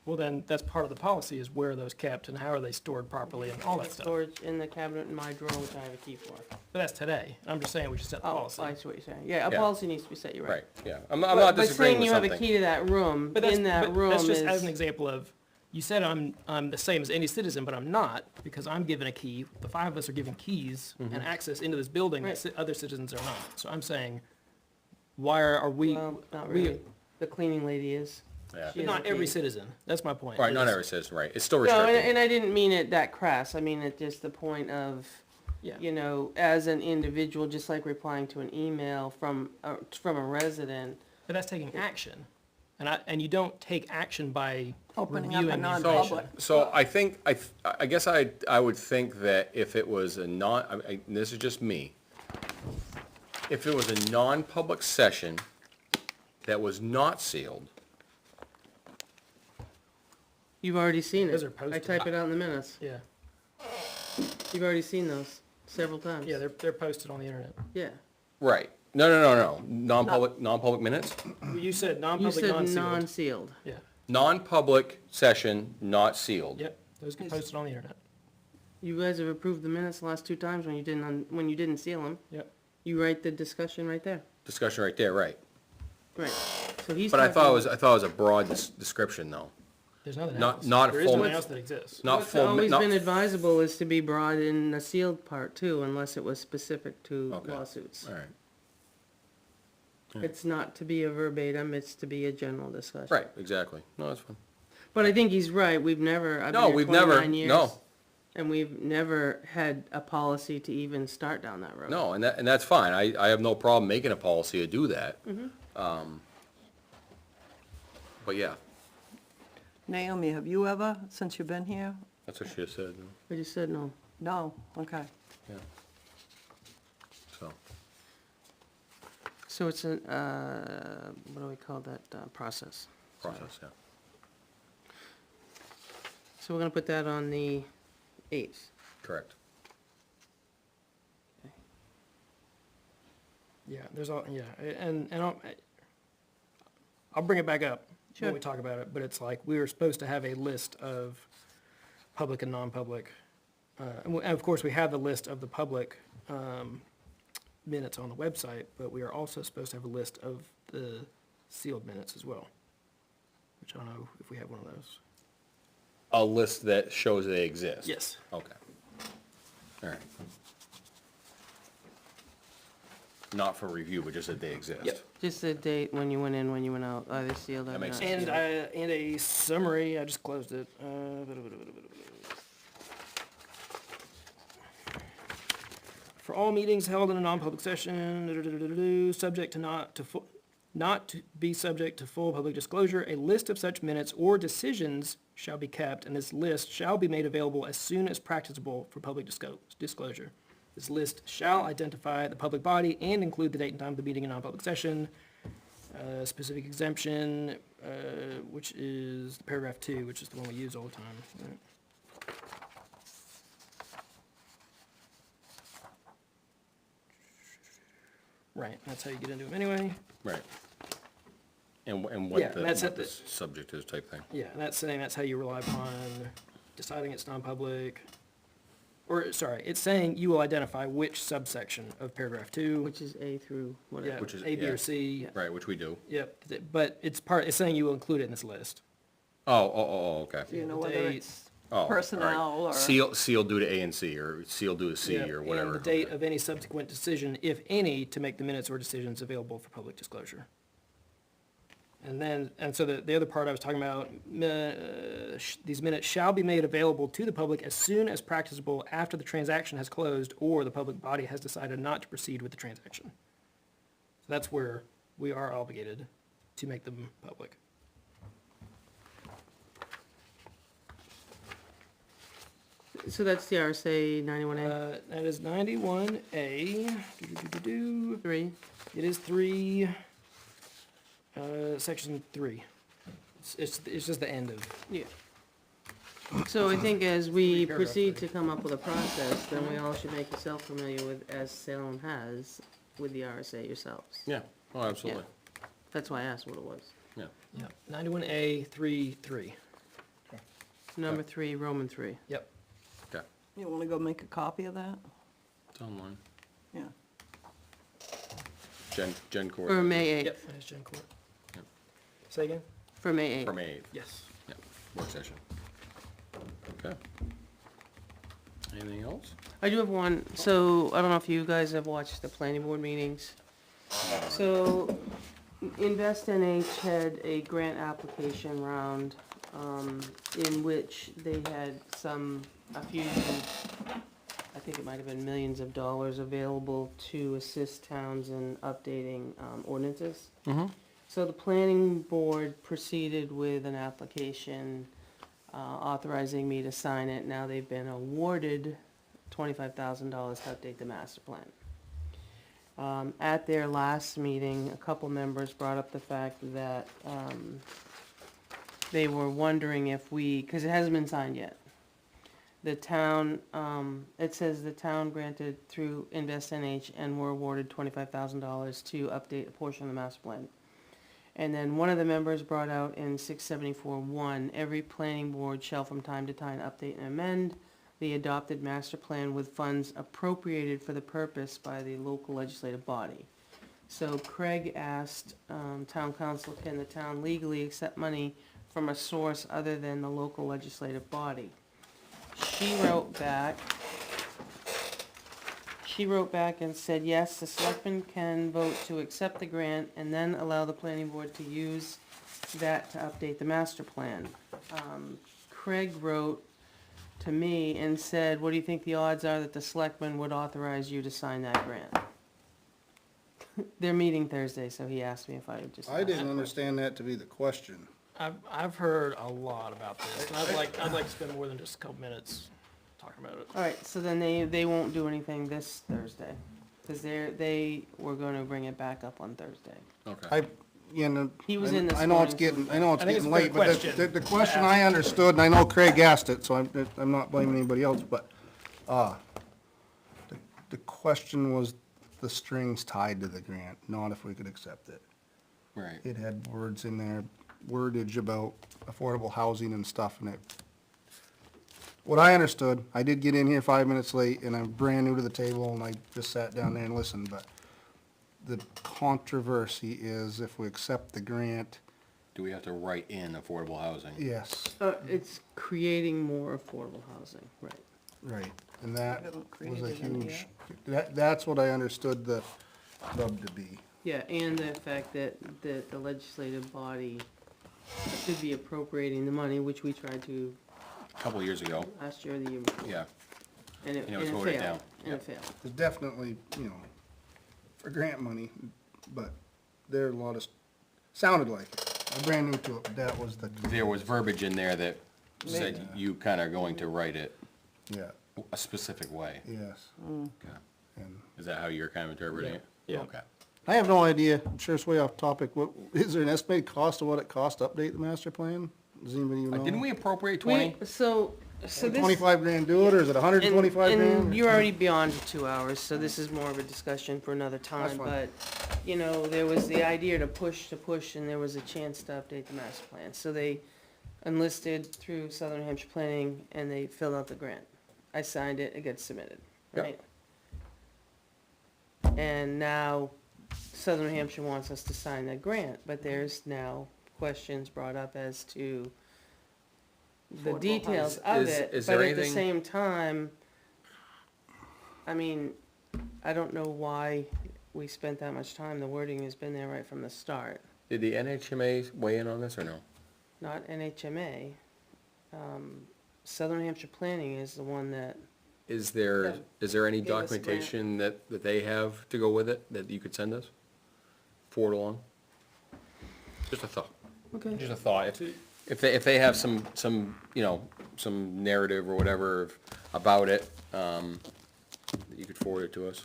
Well, then, that's part of the policy, is where are those kept and how are they stored properly and all that stuff. Storage in the cabinet in my drawer, which I have a key for. But that's today. I'm just saying we should set the Oh, policy. I see what you're saying. Yeah, a Yeah. policy needs to be set, you're right. Right, yeah, I'm not But disagreeing saying with you have a something. key to that room, But that's, in that but room that's is. just as an example of, you said I'm the same as any citizen, but I'm not, because I'm given a key. The 5 of us are given keys Mm-hmm. and access into this building that Right. other citizens are not. So I'm saying, why are we? Well, not we- really. The cleaning lady is. Yeah. She has Not a every key. citizen, that's my point. Right, not is- every citizen, right, it's still No, restricted. and I didn't mean it that crass, I mean it just the point of, Yeah. you know, as an individual, just like replying to an email from a resident. But that's taking action. And you don't take action by Opening up a reviewing the non-public. information. So I think, I guess I would think that if it was a this is just me. If it was a non-public session that was not sealed, You've already seen it. Those are I posted. type it out in the minutes. Yeah, You've already seen those several times. yeah, they're posted on the internet. Yeah. right, no, non-public minutes? You said You non-public, said non-sealed. non-sealed. Yeah, Non-public session not sealed. yep, those get posted on the internet. You guys have approved the minutes the last 2 times when you didn't seal them. Yep. You write the discussion right there. Discussion right there, right. Right. So he's But I thought talking- it was a broad description, though. There's nothing Not- else. not There is full- nothing else that exists. Not What's full, always not, been advisable is to be brought in the sealed part too, unless it was specific to Okay. lawsuits. all right, It's not to be a verbatim, it's to be a general discussion. right, exactly. No, that's fine. But I think he's right, I've been No, here we've never, 29 years. no, And we've never had a policy to even start down that road. no, and that's fine. I have no problem making a policy to do that. But yeah, Naomi, have you ever, since you've been here? that's what she just said, I just said no. No, okay. yeah. So, So it's a, what do we call that, process? process, yeah. So we're gonna put that on the 8th. Correct. Yeah, there's all, yeah, and I'll bring it back up Sure. when we talk about it, but it's like, we were supposed to have a list of public and non-public. And of course, we have the list of the public, minutes on the website, but we are also supposed to have a list of the sealed minutes as well. Which I don't know if we have one of those. A list that shows they exist? Yes. Okay. All right. Not for review, but just that they exist? Yep. Just the date, when you went in, when you went out, either sealed or That not makes sealed. sense. And a summary, I just closed it. For all meetings held in a non-public session, subject to not to be subject to full public disclosure, a list of such minutes or decisions shall be kept, and this list shall be made available as soon as practicable for public disclosure. This list shall identify the public body and include the date and time of the meeting in non-public session. Specific exemption, which is paragraph 2, which is the one we use all the time. Right. Right, that's how you get into them anyway. Right. And Yeah, what the, that's what it. the subject is type thing. Yeah, and that's saying that's how you rely upon deciding it's non-public. Or, sorry, it's saying you will identify which subsection of paragraph 2. Which is A through Yeah, whatever. Which is- A, B, yeah. or C. Right, which we do. Yep, but it's saying you will include it in this list. Oh, okay. Do you know The whether date. it's Oh, all right. personnel or? Seal due to A and C, or seal due to C, Yep, or whatever. And the date Okay. of any subsequent decision, if any, to make the minutes or decisions available for public disclosure. And so the other part I was talking about, these minutes shall be made available to the public as soon as practicable after the transaction has closed or the public body has decided not to proceed with the transaction. So that's where we are obligated to make them public. So that's the RSA 91A, That is 91A. 3. It is 3, section 3. It's just the end of, Yeah. So I think as we Paragraph proceed three. to come up with a process, then we all should make yourself familiar with, as Salem has, with the RSA yourselves. Yeah, oh, absolutely, That's why I asked what it was. yeah. yeah, 91A 3. Number 3, Roman 3. Yep. Okay, You wanna go make a copy of that? it's online. Yeah. Jen Court. For May 8th. Yep, that is Jen Court. Yep. Say again? For May 8th. For May 8th, Yes. yeah, work session. Okay. Anything else? I do have one, so I don't know if you guys have watched the planning board meetings. So, Invest NH had a grant application round, in which they had a few, I think it might have been millions of dollars available to assist towns in updating, ordinances. So the planning board proceeded with an application, authorizing me to sign it. Now they've been awarded $25,000 to update the master plan. At their last meeting, a couple members brought up the fact that, they were wondering if because it hasn't been signed yet. The town, it says the town granted through Invest NH and were awarded $25,000 to update a portion of the master plan. And then one of the members brought out in 674-1, every planning board shall from time to time update and amend the adopted master plan with funds appropriated for the purpose by the local legislative body. So Craig asked, town council, can the town legally accept money from a source other than the local legislative body? She wrote back and said, yes, the selectmen can vote to accept the grant and then allow the planning board to use that to update the master plan. Craig wrote to me and said, what do you think the odds are that the selectmen would authorize you to sign that grant? They're meeting Thursday, so he asked me if I would just. I didn't understand that to be the question. I've heard a lot about this, and I'd like to spend more than just a couple minutes talking about it. All right, so then they won't do anything this Thursday, because they were gonna bring it back up on Thursday. Okay. He was in this I know it's morning, so- getting, I know it's I think it's getting a late, fair but question the question to I ask. understood, and I know Craig asked it, so I'm not blaming anybody else, but, the question was the strings tied to the grant, not if we could accept it. Right. It had words in there, wordage about affordable housing and stuff, and it, what I understood, I did get in here 5 minutes late, and I'm brand new to the table, and I just sat down there and listened, but the controversy is if we accept the grant, Do we have to write in affordable housing? yes, It's creating more affordable housing, right. right, and that haven't was a created any huge, that's what I understood the rub to be. Yeah, and the fact that the legislative body should be appropriating the money, which we tried to A couple of years ago, last year or the year before. yeah. And it And it was failed. voted down. And it Yeah. failed. It's definitely, for grant money, but there are a lot of, sounded like it. I'm brand new to it, but that was the, There was verbiage in there that said you kind of going to write it yeah, a specific way. yes. Okay. And Is that how you're kind of interpreting it? Yeah. Okay. I have no idea, I'm sure it's way off topic, what, is there an estimated cost of what it costs to update the master plan? Does anybody even know? Didn't we appropriate 20? So this. 25 grand do it, or is it 125 And grand? you're already beyond 2 hours, so this is more of a discussion for another time, fine. but, there was the idea to push, and there was a chance to update the master plan. So they enlisted through Southern Hampshire Planning, and they filled out the grant. I signed it, it gets submitted, Yep. right? And now Southern Hampshire wants us to sign that grant, but there's now questions brought up as to the Affordable details housing. of it, Is but there at the anything- same time, I mean, I don't know why we spent that much time, the wording has been there right from the start. Did the NHMA weigh in on this or no? Not NHMA, Southern Hampshire Planning is the one that, Is there any Gave us a grant. documentation that they have to go with it that you could send us? Forward along? Just a thought. okay, Just a thought. If they have some, some narrative or whatever about it, that you could forward it to us.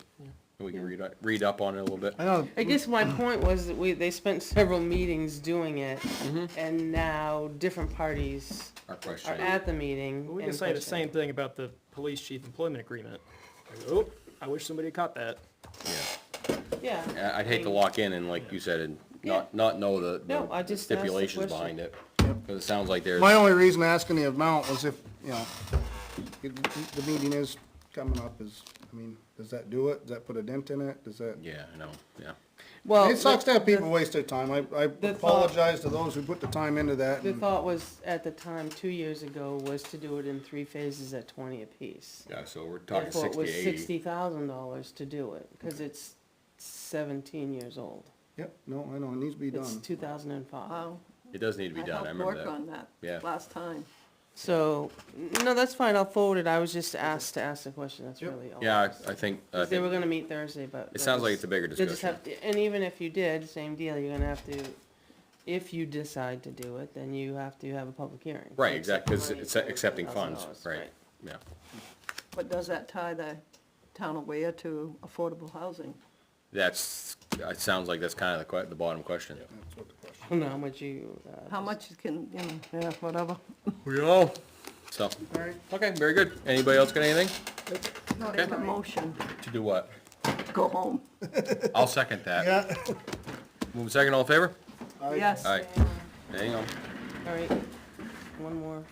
And we can read up on it a little bit. I know, I guess my point was that they spent several meetings doing it, and now different parties Our are question. at the meeting. We and can say the questioning. same thing about the police chief employment agreement. Like, oh, I wish somebody had caught that. Yeah. Yeah. I'd hate to lock in and, like you said, and not know No, I the just asked the stipulations question. behind it. Because it sounds like there's, my only reason asking the amount was if, the meeting is coming up is, does that do it? Does that put a dent in it? Does that? yeah, I know, yeah. Well, It sucks to have the- people waste their time. I the apologize to those who put the time into that. The and- thought was, at the time, 2 years ago, was to do it in 3 phases at 20 apiece. Yeah, so we're talking Therefore, it was 60, 80. $60,000 to do it, because it's 17 years old. Yep, no, I know, it needs to be It's done. 2005. Wow. It does need to be done, I helped remember work that. on that Yeah. last time. So, no, that's fine, I'll forward it. I was just asked to ask the question, that's Yep. really all. Yeah, I think, 'Cause they were gonna meet Thursday, but. it sounds like it's a bigger They just discussion. have, and even if you did, same deal, you're gonna have to, if you decide to do it, then you have to have a public hearing. Right, To exactly, accept 'cause money it's for accepting funds, $1,000, right, yeah. But does that tie the town of Weare to affordable housing? That's, it sounds like that's kind of the bottom question. That's what the question. I don't know how much you. How much can, yeah, whatever. We all. So, Alright. okay, very good. Anybody else got anything Make a motion to do what? to go home. I'll second that. Yeah. Move second, all in favor? Yes. Aye. Hang on. Alright, one more.